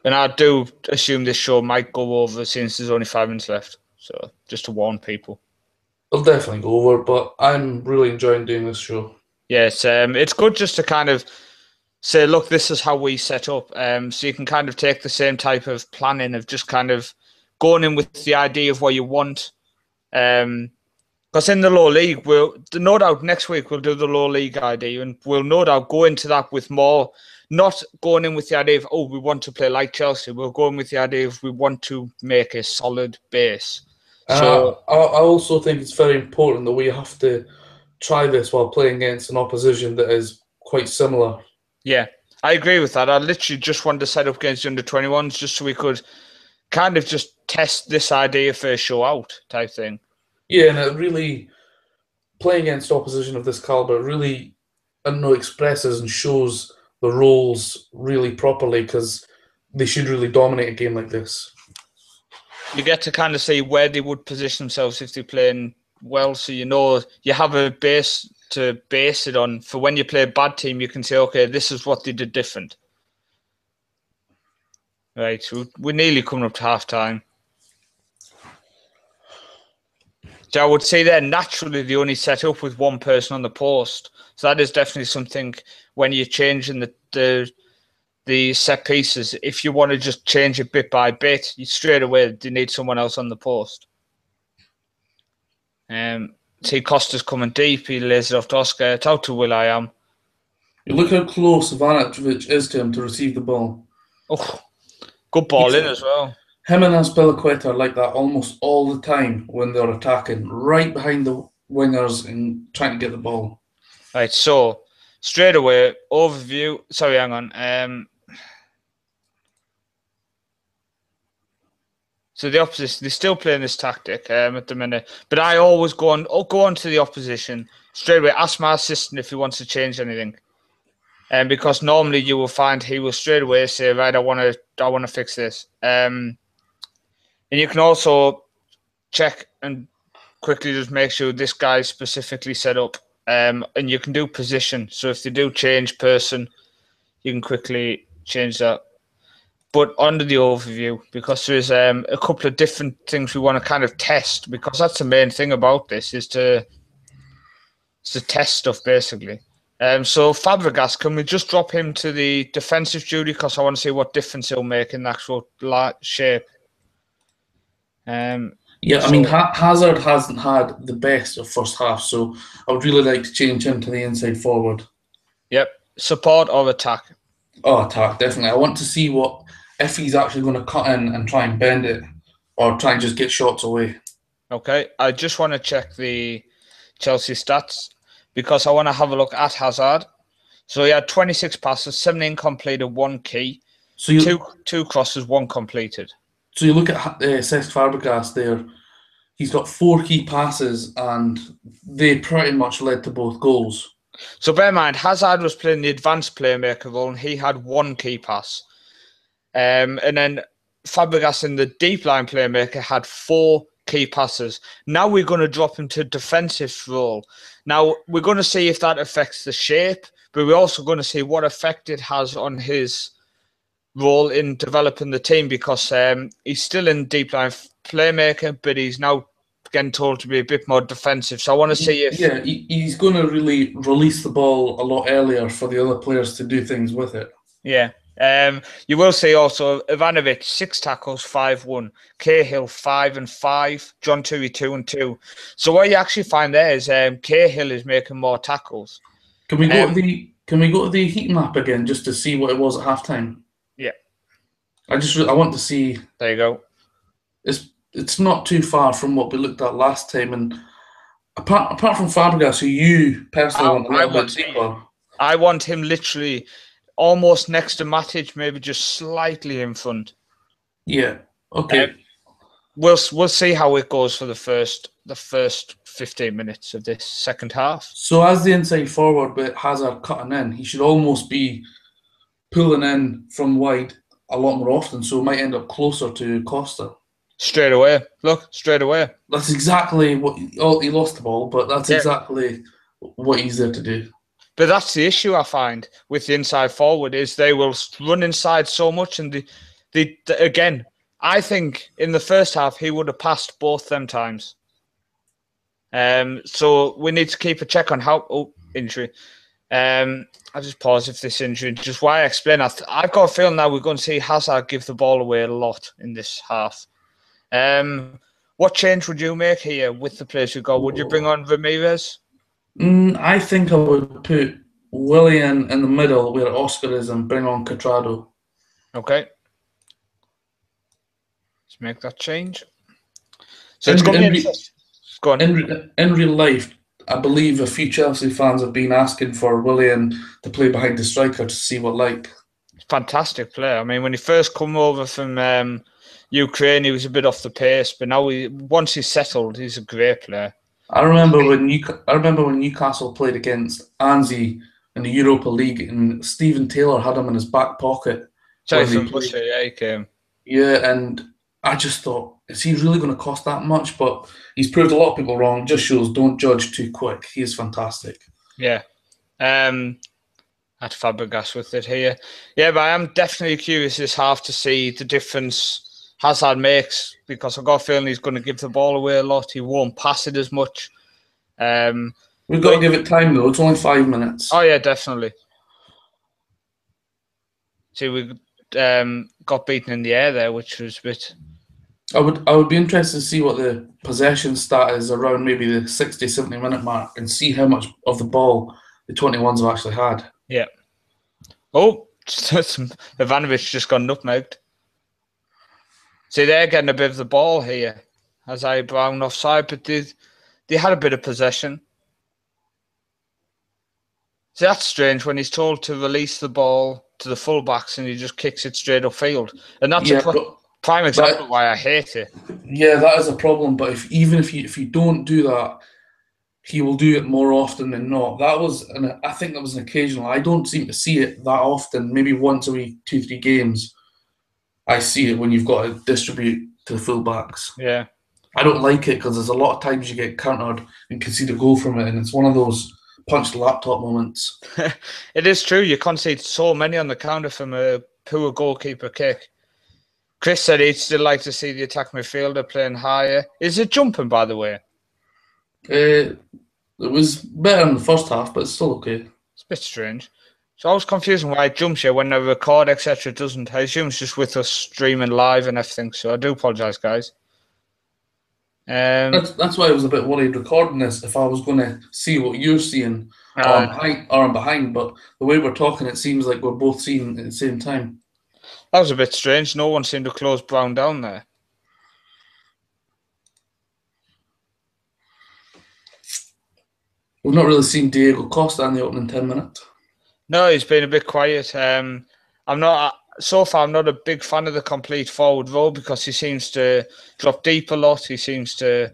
S1: And I do assume this show might go over since there's only 5 minutes left. So just to warn people.
S2: It'll definitely go over, but I'm really enjoying doing this show.
S1: Yes, it's good just to kind of say, look, this is how we set up. So you can kind of take the same type of planning of just kind of going in with the idea of what you want. Because in the lower league, no doubt next week we'll do the lower league idea, and we'll no doubt go into that with more, not going in with the idea of, oh, we want to play like Chelsea. We'll go in with the idea of we want to make a solid base. So
S2: I also think it's very important that we have to try this while playing against an opposition that is quite similar.
S1: Yeah, I agree with that. I literally just wanted to set up against the under-21s just so we could kind of just test this idea for a show out type thing.
S2: Yeah, and it really, playing against opposition of this caliber really, expresses and shows the roles really properly, because they should really dominate a game like this.
S1: You get to kind of see where they would position themselves if they're playing well, so you have a base to base it on. For when you play a bad team, you can say, okay, this is what they did different. Right, so we're nearly coming up to half-time. So I would say there, naturally, they only set up with one person on the post. So that is definitely something when you're changing the set pieces. If you want to just change it bit by bit, you straight away, you need someone else on the post. See, Costa's coming deep. He lays it off to Oscar. It's out to Will.i.am.
S2: Look how close Ivanovic is to him to receive the ball.
S1: Oh, good ball in as well.
S2: Him and Azpilicueta are like that almost all the time when they're attacking, right behind the wingers and trying to get the ball.
S1: Right, so straight away, overview. Sorry, hang on. So the opposition, they're still playing this tactic at the minute. But I always go on to the opposition straight away. Ask my assistant if he wants to change anything. Because normally you will find he will straight away say, right, I want to fix this. And you can also check and quickly just make sure this guy's specifically set up. And you can do position. So if they do change person, you can quickly change that. But under the overview, because there's a couple of different things we want to kind of test, because that's the main thing about this, is to test stuff, basically. So Fabregas, can we just drop him to the defensive duty, because I want to see what difference he'll make in the actual shape.
S2: Yeah, I mean, Hazard hasn't had the best of first half, so I would really like to change him to the inside forward.
S1: Yep. Support or attack?
S2: Oh, attack, definitely. I want to see if he's actually going to cut in and try and bend it or try and just get shots away.
S1: Okay, I just want to check the Chelsea stats because I want to have a look at Hazard. So he had 26 passes, 17 completed, 1 key, so two crosses, 1 completed.
S2: So you look at Cesc Fabregas there, he's got 4 key passes and they pretty much led to both goals.
S1: So bear in mind, Hazard was playing the advanced playmaker role and he had 1 key pass. And then Fabregas in the deep line playmaker had 4 key passes. Now we're going to drop him to defensive role. Now we're going to see if that affects the shape, but we're also going to see what effect it has on his role in developing the team, because he's still in deep line playmaker, but he's now getting told to be a bit more defensive. So I want to see if...
S2: Yeah, he's going to really release the ball a lot earlier for the other players to do things with it.
S1: Yeah. You will see also Ivanovic 6 tackles, 5-1. Cahill 5 and 5. John Turi 2 and 2. So what you actually find there is Cahill is making more tackles.
S2: Can we go to the heat map again just to see what it was at halftime?
S1: Yeah.
S2: I want to see.
S1: There you go.
S2: It's not too far from what we looked at last time, and apart from Fabregas, who you personally want a little bit deeper.
S1: I want him literally almost next to Matic, maybe just slightly in front.
S2: Yeah. Okay.
S1: We'll see how it goes for the first 15 minutes of this second half.
S2: So as the inside forward with Hazard cutting in, he should almost be pulling in from wide a lot more often, so it might end up closer to Costa.
S1: Straight away. Look, straight away.
S2: That's exactly what he lost the ball, but that's exactly what he's there to do.
S1: But that's the issue I find with the inside forward, is they will run inside so much, and they again, I think in the first half he would have passed both them times. So we need to keep a check on how injury. I'll just pause if this injury. Just why I explain. I've got a feeling now we're going to see Hazard give the ball away a lot in this half. What change would you make here with the players you got? Would you bring on Ramirez?
S2: I think I would put Willian in the middle where Oscar is and bring on Cuadrado.
S1: Okay. Let's make that change. So it's going to be go on.
S2: In real life, I believe a few Chelsea fans have been asking for Willian to play behind the striker to see what like.
S1: Fantastic player. I mean, when he first come over from Ukraine, he was a bit off the pace, but now once he's settled, he's a great player.
S2: I remember when Newcastle played against Anzi in the Europa League, and Stephen Taylor had him in his back pocket.
S1: He came.
S2: Yeah, and I just thought, is he really going to cost that much? But he's proved a lot of people wrong. Just shows don't judge too quick. He is fantastic.
S1: Yeah. At Fabregas with it here. Yeah, but I am definitely curious this half to see the difference Hazard makes, because I've got a feeling he's going to give the ball away a lot. He won't pass it as much.
S2: We've got to give it time, though. It's only 5 minutes.
S1: Oh, yeah, definitely. See, we got beaten in the air there, which was a bit...
S2: I would be interested to see what the possession stat is around maybe the 60, 70-minute mark and see how much of the ball the 21s have actually had.
S1: Yeah. Oh, Ivanovic just got nutmegged. See, they're getting a bit of the ball here. As I Brown offside, but they had a bit of possession. See, that's strange when he's told to release the ball to the fullbacks and he just kicks it straight upfield. And that's a prime example of why I hate it.
S2: Yeah, that is a problem. But if you don't do that, he will do it more often than not. I think that was an occasional. I don't seem to see it that often. Maybe once a week, 2-3 games, I see it when you've got to distribute to the fullbacks.
S1: Yeah.
S2: I don't like it because there's a lot of times you get countered and concede a goal from it, and it's one of those punch the laptop moments.
S1: It is true. You concede so many on the counter from a poor goalkeeper kick. Chris said he'd still like to see the attack midfielder playing higher. Is it jumping, by the way?
S2: It was better in the first half, but it's still okay.
S1: It's a bit strange. It's always confusing why it jumps here when they record, etc. doesn't. I assume it's just with us streaming live and everything, so I do apologise, guys.
S2: That's why I was a bit worried recording this if I was going to see what you're seeing or I'm behind. But the way we're talking, it seems like we're both seeing at the same time.
S1: That was a bit strange. No one seemed to close Brown down there.
S2: We've not really seen Diego Costa in the opening 10 minutes.
S1: No, he's been a bit quiet. So far, I'm not a big fan of the complete forward role because he seems to drop deep a lot. He seems to...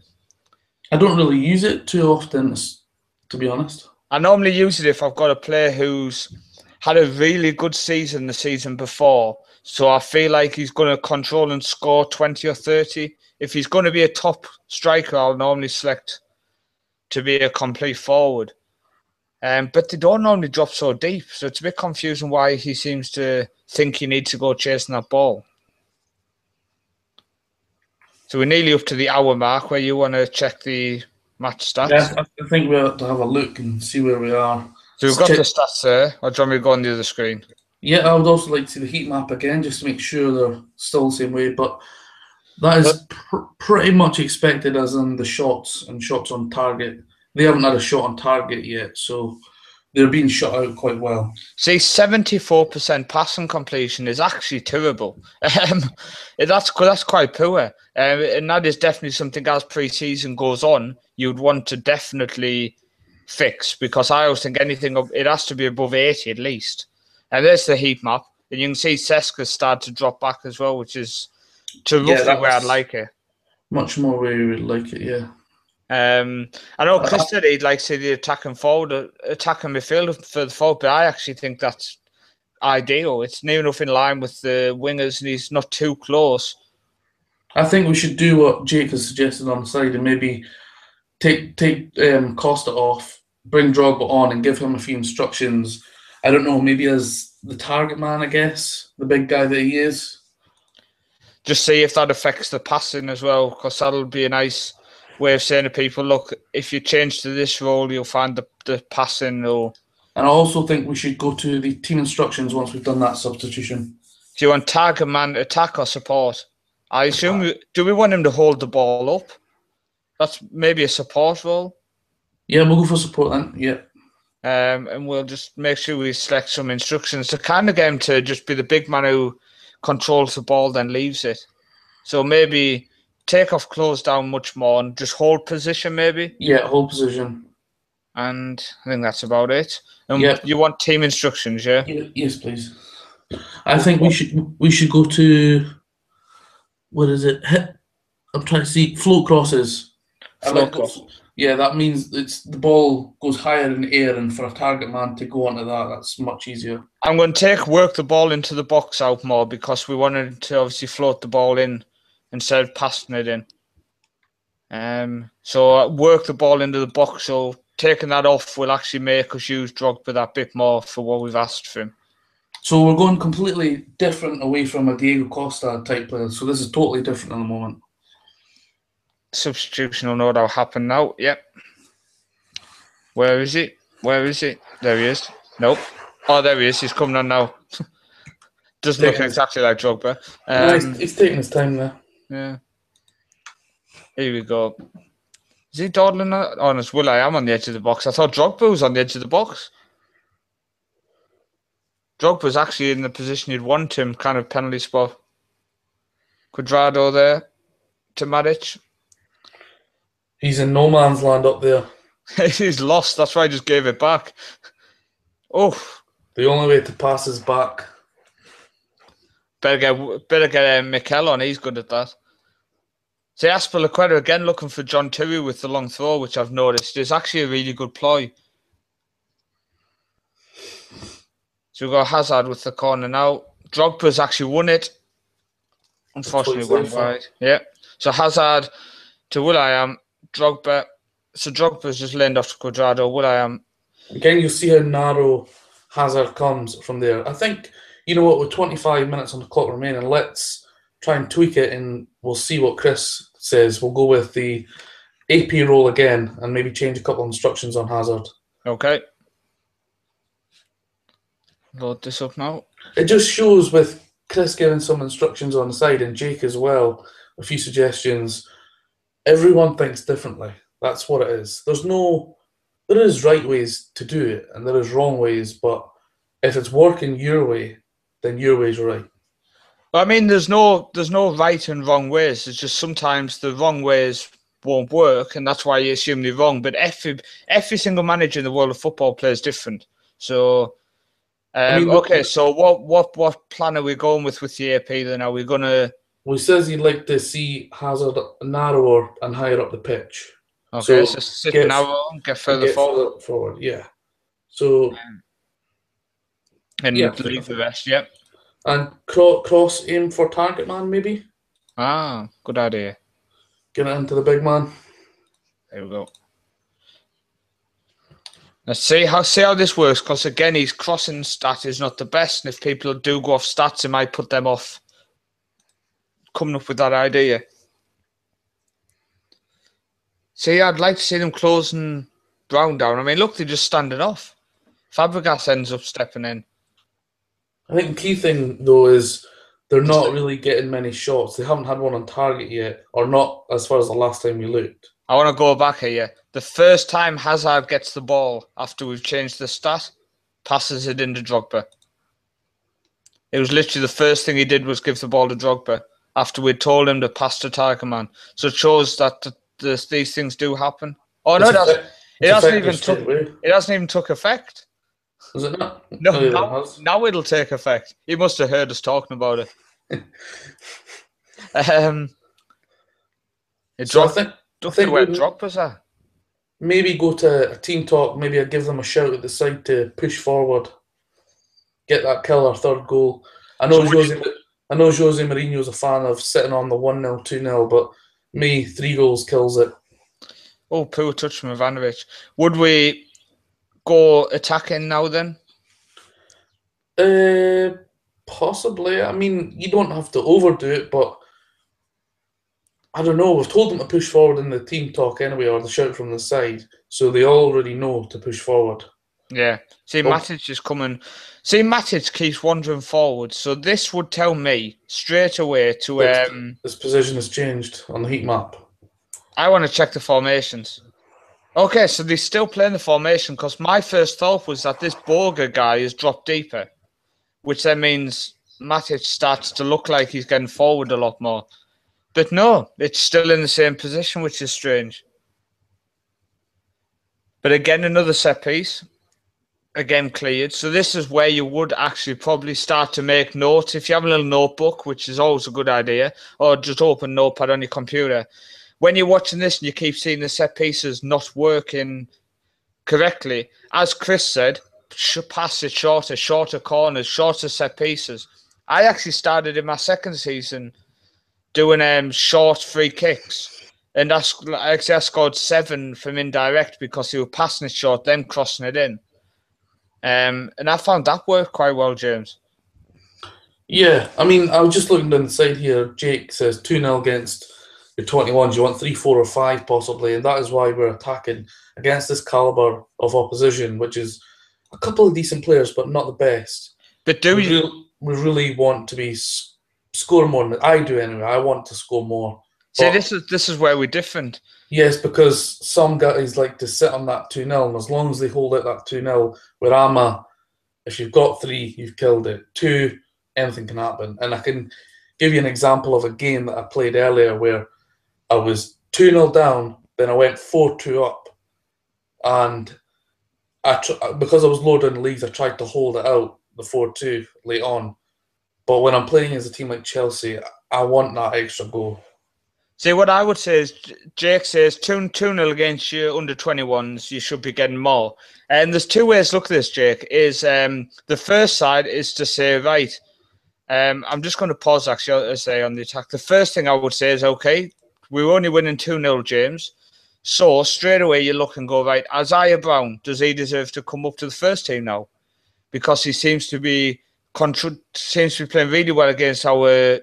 S2: I don't really use it too often, to be honest.
S1: I normally use it if I've got a player who's had a really good season the season before. So I feel like he's going to control and score 20 or 30. If he's going to be a top striker, I'll normally select to be a complete forward. But they don't normally drop so deep. So it's a bit confusing why he seems to think he needs to go chasing that ball. So we're nearly up to the hour mark where you want to check the match stats.
S2: Yeah, I think we have to have a look and see where we are.
S1: So we've got the stats there. Or do you want me to go on the other screen?
S2: Yeah, I would also like to see the heat map again just to make sure they're still the same way. But that is pretty much expected as in the shots and shots on target. They haven't had a shot on target yet, so they're being shot out quite well.
S1: See, 74% passing completion is actually terrible. That's quite poor. And that is definitely something as pre-season goes on, you'd want to definitely fix, because I always think it has to be above 80 at least. And there's the heat map. And you can see Seska's started to drop back as well, which is roughly where I'd like it.
S2: Much more where you would like it, yeah.
S1: I know Chris said he'd like to see the attacking midfield for the forward, but I actually think that's ideal. It's near enough in line with the wingers, and he's not too close.
S2: I think we should do what Jake has suggested on the side and maybe take Costa off, bring Drogba on, and give him a few instructions. I don't know, maybe as the target man, I guess, the big guy that he is.
S1: Just see if that affects the passing as well, because that'll be a nice way of saying to people, look, if you change to this role, you'll find the passing. And
S2: I also think we should go to the team instructions once we've done that substitution.
S1: Do you want target man, attack or support? I assume, do we want him to hold the ball up? That's maybe a support role.
S2: Yeah, we'll go for support then, yeah.
S1: And we'll just make sure we select some instructions to kind of get him to just be the big man who controls the ball, then leaves it. So maybe take off, close down much more, and just hold position maybe.
S2: Yeah, hold position.
S1: And I think that's about it. And you want team instructions, yeah?
S2: Yes, please. I think we should go to, what is it? I'm trying to see float crosses. Yeah, that means the ball goes higher in the air, and for a target man to go onto that, that's much easier.
S1: I'm going to work the ball into the box out more, because we wanted to obviously float the ball in instead of passing it in. So work the ball into the box. So taking that off will actually make us use Drogba that bit more for what we've asked for him.
S2: So we're going completely different away from a Diego Costa type player. So this is totally different at the moment.
S1: Substitution will no doubt happen now. Yep. Where is he? There he is. Nope. Oh, there he is. He's coming on now. Doesn't look exactly like Drogba.
S2: He's taking his time there.
S1: Yeah. Here we go. Is he dawdling on us? Will I am on the edge of the box. I thought Drogba was on the edge of the box. Drogba's actually in the position you'd want him, kind of penalty spot. Cuadrado there to Matic.
S2: He's in no man's land up there.
S1: He's lost. That's why I just gave it back. Oh.
S2: The only way to pass is back.
S1: Better get Mikel on. He's good at that. See, Aspilicueta again looking for John Terry with the long throw, which I've noticed is actually a really good ploy. So we've got Hazard with the corner now. Drogba's actually won it. Unfortunately, went wide. Yeah. So Hazard to Will.i.am. Drogba. So Drogba's just laned off to Cuadrado. Will.i.am.
S2: Again, you'll see how narrow Hazard comes from there. I think, you know what, with 25 minutes on the clock remaining, let's try and tweak it and we'll see what Chris says. We'll go with the AP role again and maybe change a couple of instructions on Hazard.
S1: Okay. Load this up now.
S2: It just shows with Chris giving some instructions on the side and Jake as well, a few suggestions. Everyone thinks differently. That's what it is. There is right ways to do it and there is wrong ways, but if it's working your way, then your way's right.
S1: I mean, there's no right and wrong ways. It's just sometimes the wrong ways won't work, and that's why you assume they're wrong. But every single manager in the world of football plays different. So, okay. So what plan are we going with the AP then? Are we gonna?
S2: Well, he says he'd like to see Hazard narrower and higher up the pitch.
S1: Okay, so sit narrow and get further
S2: forward. Yeah. So.
S1: And leave the rest. Yep.
S2: And cross aim for target man, maybe?
S1: Ah, good idea.
S2: Get it into the big man.
S1: There we go. Let's see how this works, because again, his crossing stat is not the best, and if people do go off stats, it might put them off coming up with that idea. See, I'd like to see them closing Brown down. I mean, look, they're just standing off. Fabregas ends up stepping in.
S2: I think the key thing, though, is they're not really getting many shots. They haven't had one on target yet, or not as far as the last time we looked.
S1: I want to go back here. The first time Hazard gets the ball after we've changed the stat, passes it into Drogba. It was literally the first thing he did was give the ball to Drogba after we'd told him to pass to target man. So it shows that these things do happen. Oh, no, it hasn't even took effect.
S2: Is it not?
S1: No, now it'll take effect. He must have heard us talking about it.
S2: So I think
S1: where Drogba's at.
S2: Maybe go to a team talk. Maybe I give them a shout at the side to push forward, get that killer third goal. I know Jose Mourinho's a fan of sitting on the 1-0, 2-0, but me, 3 goals kills it.
S1: Oh, poor touch from Ivanovic. Would we go attacking now then?
S2: Possibly. I mean, you don't have to overdo it, but I don't know. We've told them to push forward in the team talk anyway, or the shout from the side, so they already know to push forward.
S1: Yeah. See, Matic is coming. See, Matic keeps wandering forward, so this would tell me straight away to
S2: his position has changed on the heat map.
S1: I want to check the formations. Okay, so they're still playing the formation, because my first thought was that this Borger guy is dropped deeper, which then means Matic starts to look like he's getting forward a lot more. But no, it's still in the same position, which is strange. But again, another set piece. Again, cleared. So this is where you would actually probably start to make notes. If you have a little notebook, which is always a good idea, or just open Notepad on your computer. When you're watching this and you keep seeing the set pieces not working correctly, as Chris said, pass it shorter corners, shorter set pieces. I actually started in my second season doing short free kicks, and I scored 7 from indirect because they were passing it short, then crossing it in. And I found that worked quite well, James.
S2: Yeah, I mean, I was just looking down the side here. Jake says 2-0 against your 21s. You want 3, 4, or 5 possibly, and that is why we're attacking against this caliber of opposition, which is a couple of decent players, but not the best.
S1: But
S2: we really want to be score more than I do anyway. I want to score more.
S1: See, this is where we're different.
S2: Yes, because some guys like to sit on that 2-0, and as long as they hold out that 2-0, where I'm a If you've got 3, you've killed it. 2, anything can happen. And I can give you an example of a game that I played earlier where I was 2-0 down, then I went 4-2 up. And because I was low down the leagues, I tried to hold it out, the 4-2, late on. But when I'm playing as a team like Chelsea, I want that extra goal.
S1: See, what I would say is, Jake says 2-0 against your under-21s, you should be getting more. And there's 2 ways to look at this, Jake. Is the first side is to say, right, I'm just going to pause, actually, as they on the attack. The first thing I would say is, okay, we're only winning 2-0, James. So straight away you look and go, right, Isaiah Brown, does he deserve to come up to the first team now? Because he seems to be playing really well against our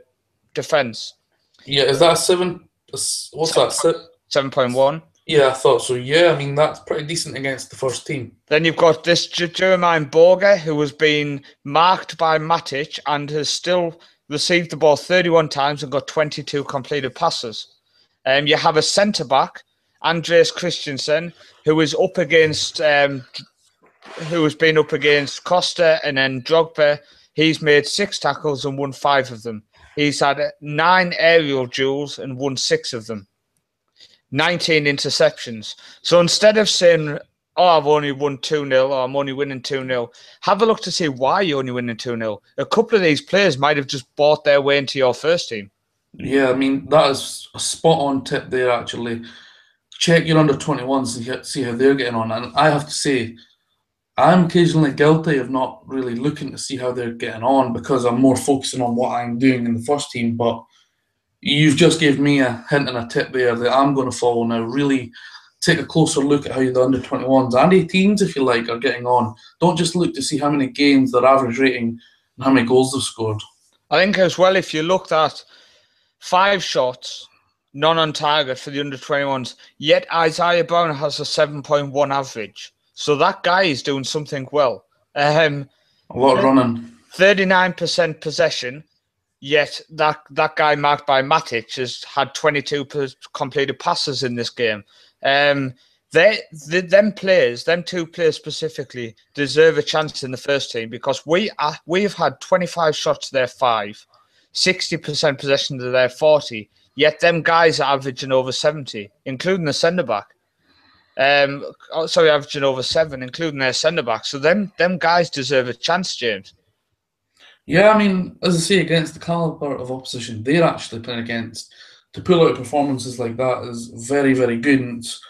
S1: defence.
S2: Yeah, is that 7? What's that?
S1: 7.1.
S2: Yeah, I thought so. Yeah, I mean, that's pretty decent against the first team.
S1: Then you've got this Jeremiah Borger, who has been marked by Matic and has still received the ball 31 times and got 22 completed passes. You have a centre-back, Andreas Christensen, who is up against, who has been up against Costa and then Drogba. He's made 6 tackles and won 5 of them. He's had 9 aerial duels and won 6 of them. 19 interceptions. So instead of saying, oh, I've only won 2-0 or I'm only winning 2-0, have a look to see why you're only winning 2-0. A couple of these players might have just bought their way into your first team.
S2: Yeah, I mean, that is a spot-on tip there, actually. Check your under-21s and see how they're getting on. And I have to say, I'm occasionally guilty of not really looking to see how they're getting on because I'm more focusing on what I'm doing in the first team. But you've just gave me a hint and a tip there that I'm going to follow now. Really take a closer look at how the under-21s and 18s, if you like, are getting on. Don't just look to see how many games, their average rating, and how many goals they've scored.
S1: I think as well, if you looked at 5 shots, none on target for the under-21s, yet Isaiah Brown has a 7.1 average. So that guy is doing something well. A
S2: lot of running.
S1: 39% possession, yet that guy marked by Matic has had 22 completed passes in this game. Them 2 players specifically, deserve a chance in the first team because we've had 25 shots to their 5, 60% possession to their 40, yet them guys are averaging over 70, including the centre-back. Averaging over 7, including their centre-back. So them guys deserve a chance, James.
S2: Yeah, I mean, as I say, against the calibre of opposition they're actually playing against, to pull out performances like that is very, very good. And it's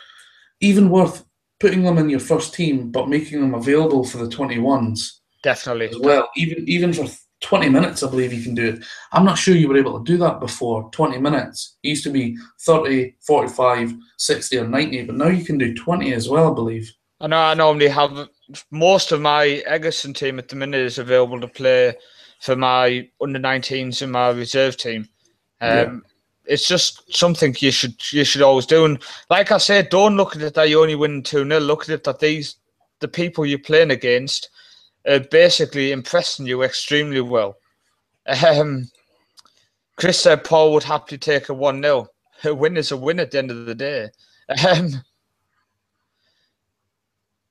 S2: even worth putting them in your first team, but making them available for the 21s.
S1: Definitely.
S2: As well, even for 20 minutes, I believe you can do it. I'm not sure you were able to do that before, 20 minutes. It used to be 30, 45, 60 or 90, but now you can do 20 as well, I believe.
S1: I know I normally have most of my Egerton team at the minute is available to play for my under-19s and my reserve team. It's just something you should always do. And like I said, don't look at it that you're only winning 2-0. Look at it that the people you're playing against are basically impressing you extremely well. Chris said Paul would happily take a 1-0. A win is a win at the end of the day.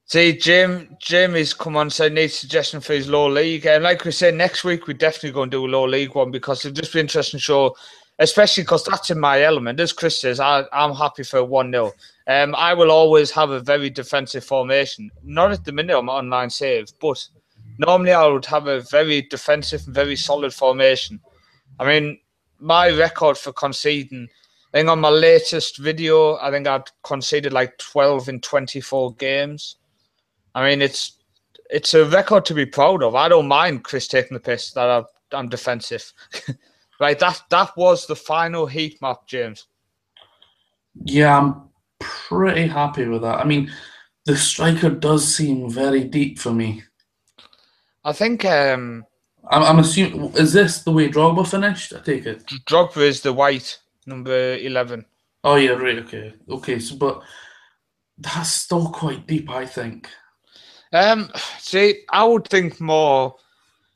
S1: See, Jamie's come on and said needs suggestion for his low league. And like we said, next week we're definitely going to do a low league one because it'll just be interesting to show, especially because that's in my element. As Chris says, I'm happy for a 1-0. I will always have a very defensive formation. Not at the minute on my online save, but normally I would have a very defensive and very solid formation. I mean, my record for conceding, I think on my latest video, I think I'd conceded like 12 in 24 games. I mean, it's a record to be proud of. I don't mind Chris taking the piss that I'm defensive. Right, that was the final heat map, James.
S2: Yeah, I'm pretty happy with that. I mean, the striker does seem very deep for me.
S1: I think
S2: I'm assuming, is this the way Drogba finished? I take it.
S1: Drogba is the white, number 11.
S2: Oh yeah, right. Okay. So, but that's still quite deep, I think.
S1: See, I would think more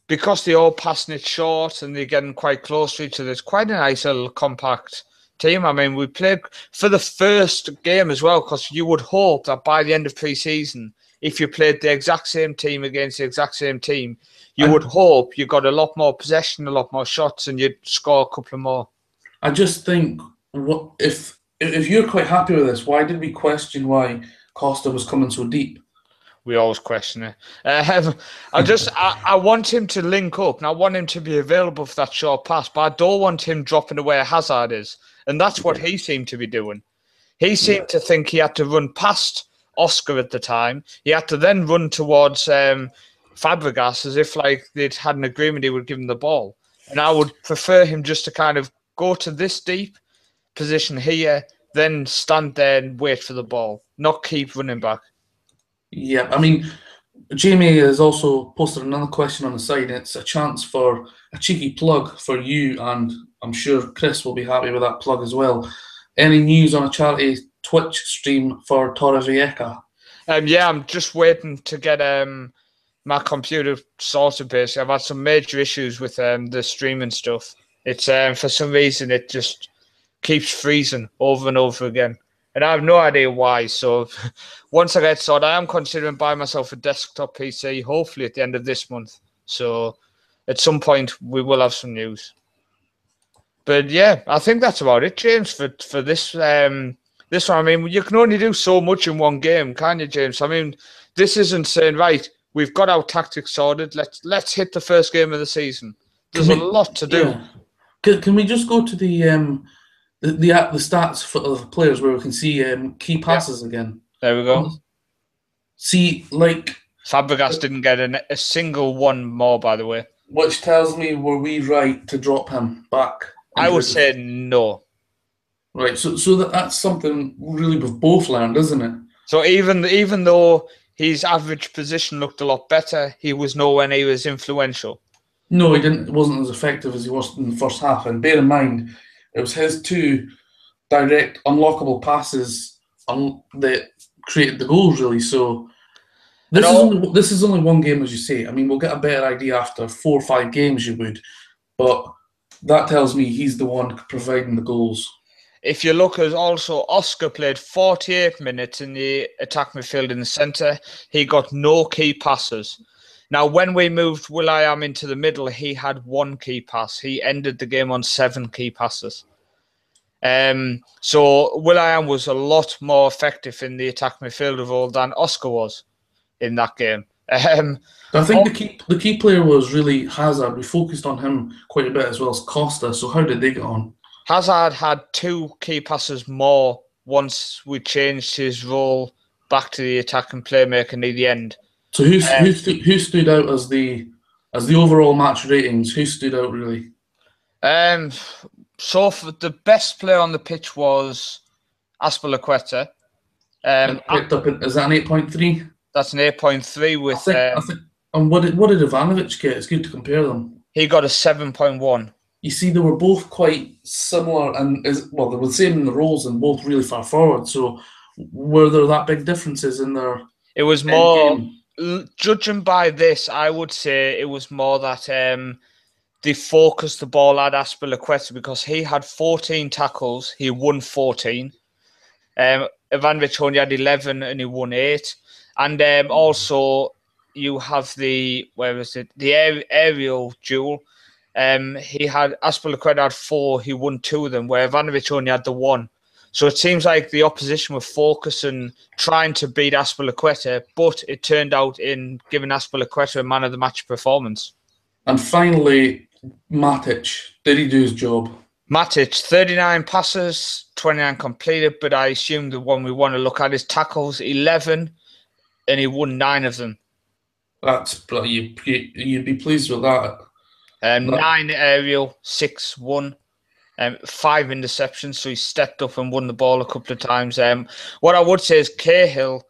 S1: because they're all passing it short and they're getting quite close to each other. It's quite a nice little compact team. I mean, we played for the first game as well because you would hope that by the end of pre-season if you played the exact same team against the exact same team, you would hope you got a lot more possession, a lot more shots, and you'd score a couple more.
S2: I just think, what if you're quite happy with this, why did we question why Costa was coming so deep?
S1: We always question it. I want him to link up, and I want him to be available for that short pass, but I don't want him dropping away Hazard is. And that's what he seemed to be doing. He seemed to think he had to run past Oscar at the time. He had to then run towards Fabregas as if like they'd had an agreement he would give him the ball. And I would prefer him just to kind of go to this deep position here, then stand there and wait for the ball, not keep running back.
S2: Yeah, I mean, Jamie has also posted another question on the side. It's a chance for a cheeky plug for you, and I'm sure Chris will be happy with that plug as well. Any news on a charity Twitch stream for Torrevieja?
S1: Yeah, I'm just waiting to get my computer sorted. Basically, I've had some major issues with the streaming stuff. It's for some reason it just keeps freezing over and over again. And I have no idea why. So once I get sorted, I am considering buying myself a desktop PC, hopefully at the end of this month. So at some point, we will have some news. But yeah, I think that's about it, James, for this this one. I mean, you can only do so much in one game, can't you, James? I mean, this isn't saying, right, we've got our tactics sorted. Let's hit the first game of the season. There's a lot to do.
S2: Yeah. Can we just go to the stats for the players where we can see key passes again?
S1: There we go.
S2: See, like
S1: Fabregas didn't get a single one more, by the way.
S2: Which tells me, were we right to drop him back?
S1: I would say no.
S2: Right, so that's something really we've both learned, isn't it?
S1: So even though his average position looked a lot better, he was nowhere near as influential.
S2: No, he didn't. It wasn't as effective as he was in the first half. And bear in mind, it was his two direct unlockable passes that created the goals, really. So this is only one game, as you say. I mean, we'll get a better idea after 4 or 5 games, you would. But that tells me he's the one providing the goals.
S1: If you look at also, Oscar played 48 minutes in the attack midfield in the centre. He got no key passes. Now, when we moved will.i.am into the middle, he had 1 key pass. He ended the game on 7 key passes. So will.i.am was a lot more effective in the attack midfield role than Oscar was in that game.
S2: I think the key player was really Hazard. We focused on him quite a bit as well as Costa. So how did they get on?
S1: Hazard had 2 key passes more once we changed his role back to the attacking playmaker near the end.
S2: So who stood out as the overall match ratings? Who stood out really?
S1: So for the best player on the pitch was Azpilicueta.
S2: Is that an 8.3?
S1: That's an 8.3 with.
S2: I think, and what did Ivanovic get? It's good to compare them.
S1: He got a 7.1.
S2: You see, they were both quite similar, and they were the same in the roles and both really far forward. So, were there that big differences in their?
S1: It was more. Judging by this, I would say it was more that they focused the ball at Azpilicueta because he had 14 tackles, he won 14. Ivanovic only had 11 and he won 8. And also you have the aerial duel. He had Azpilicueta had 4, he won 2 of them, where Ivanovic only had the 1. So it seems like the opposition were focusing, trying to beat Azpilicueta, but it turned out in giving Azpilicueta a man of the match performance. And
S2: finally, Matic, did he do his job?
S1: Matic, 39 passes, 29 completed, but I assume the one we want to look at is tackles, 11, and he won 9 of them.
S2: That's you'd be pleased with that.
S1: 9 aerial, 6 won. 5 interceptions, so he stepped up and won the ball a couple of times. What I would say is Cahill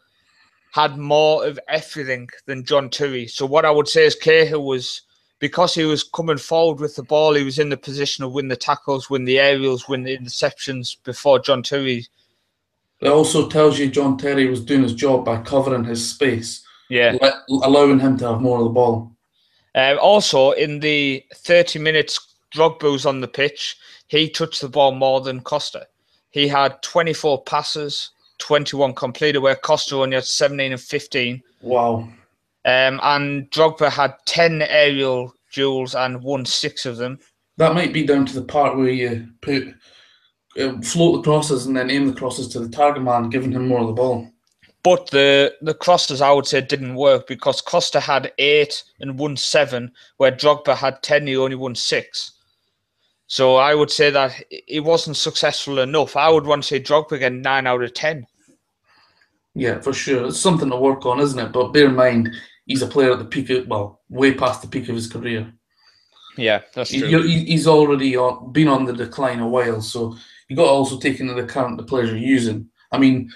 S1: had more of everything than John Terry. So what I would say is Cahill was, because he was coming forward with the ball, he was in the position to win the tackles, win the aerials, win the interceptions before John Terry.
S2: It also tells you John Terry was doing his job by covering his space,
S1: allowing
S2: him to have more of the ball.
S1: Also, in the 30 minutes Drogba was on the pitch, he touched the ball more than Costa. He had 24 passes, 21 completed, where Costa only had 17 and 15.
S2: Wow.
S1: And Drogba had 10 aerial duels and won 6 of them.
S2: That might be down to the part where you float the crosses and then aim the crosses to the target man, giving him more of the ball.
S1: But the crosses, I would say, didn't work because Costa had 8 and won 7, where Drogba had 10, he only won 6. So I would say that he wasn't successful enough. I would want to say Drogba getting 9 out of 10.
S2: Yeah, for sure. It's something to work on, isn't it? But bear in mind, he's a player at the peak way past the peak of his career.
S1: Yeah, that's true.
S2: He's already been on the decline a while, so you've got to also take into account the players you're using. I mean,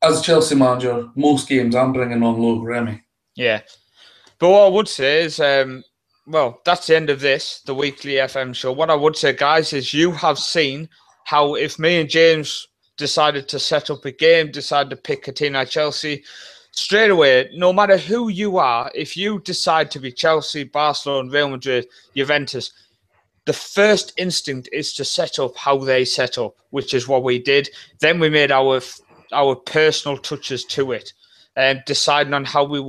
S2: as a Chelsea manager, most games I'm bringing on Loic Remy.
S1: Yeah. But what I would say is, that's the end of the weekly FM show. What I would say, guys, is you have seen how if me and James decided to set up a game, decided to pick a team like Chelsea, straight away, no matter who you are, if you decide to be Chelsea, Barcelona, Real Madrid, Juventus, the first instinct is to set up how they set up, which is what we did. Then we made our personal touches to it, and deciding on how we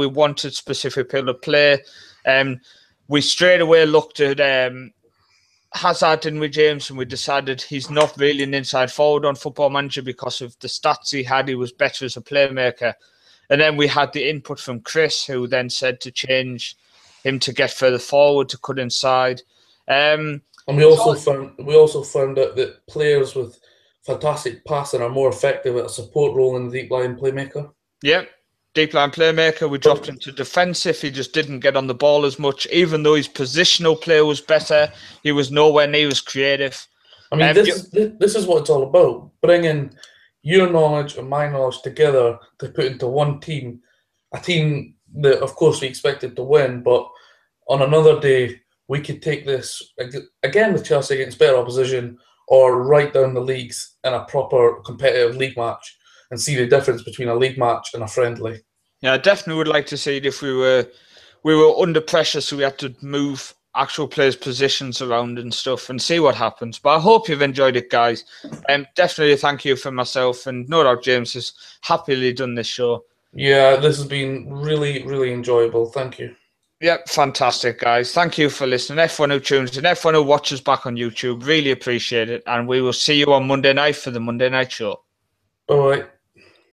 S1: wanted specific people to play. We straight away looked at Hazard, didn't we, James? And we decided he's not really an inside forward on Football Manager because of the stats he had. He was better as a playmaker. And then we had the input from Chris, who then said to change him to get further forward, to cut inside.
S2: And we also found out that players with fantastic passing are more effective at a support role in the deep line playmaker.
S1: Yeah, deep line playmaker. We dropped him to defensive. He just didn't get on the ball as much. Even though his positional play was better, he was nowhere near as creative.
S2: I mean, this is what it's all about. Bringing your knowledge and my knowledge together to put into one team. A team that, of course, we expected to win, but on another day, we could take this, again with Chelsea against better opposition, or right down the leagues in a proper competitive league match and see the difference between a league match and a friendly.
S1: Yeah, I definitely would like to see it if we were under pressure, so we had to move actual players' positions around and stuff and see what happens. But I hope you've enjoyed it, guys. Definitely thank you for myself, and no doubt James has happily done this show.
S2: Yeah, this has been really, really enjoyable. Thank you.
S1: Yep, fantastic, guys. Thank you for listening. Everyone who tunes in, everyone who watches back on YouTube, really appreciate it. And we will see you on Monday night for the Monday night show.
S2: All right.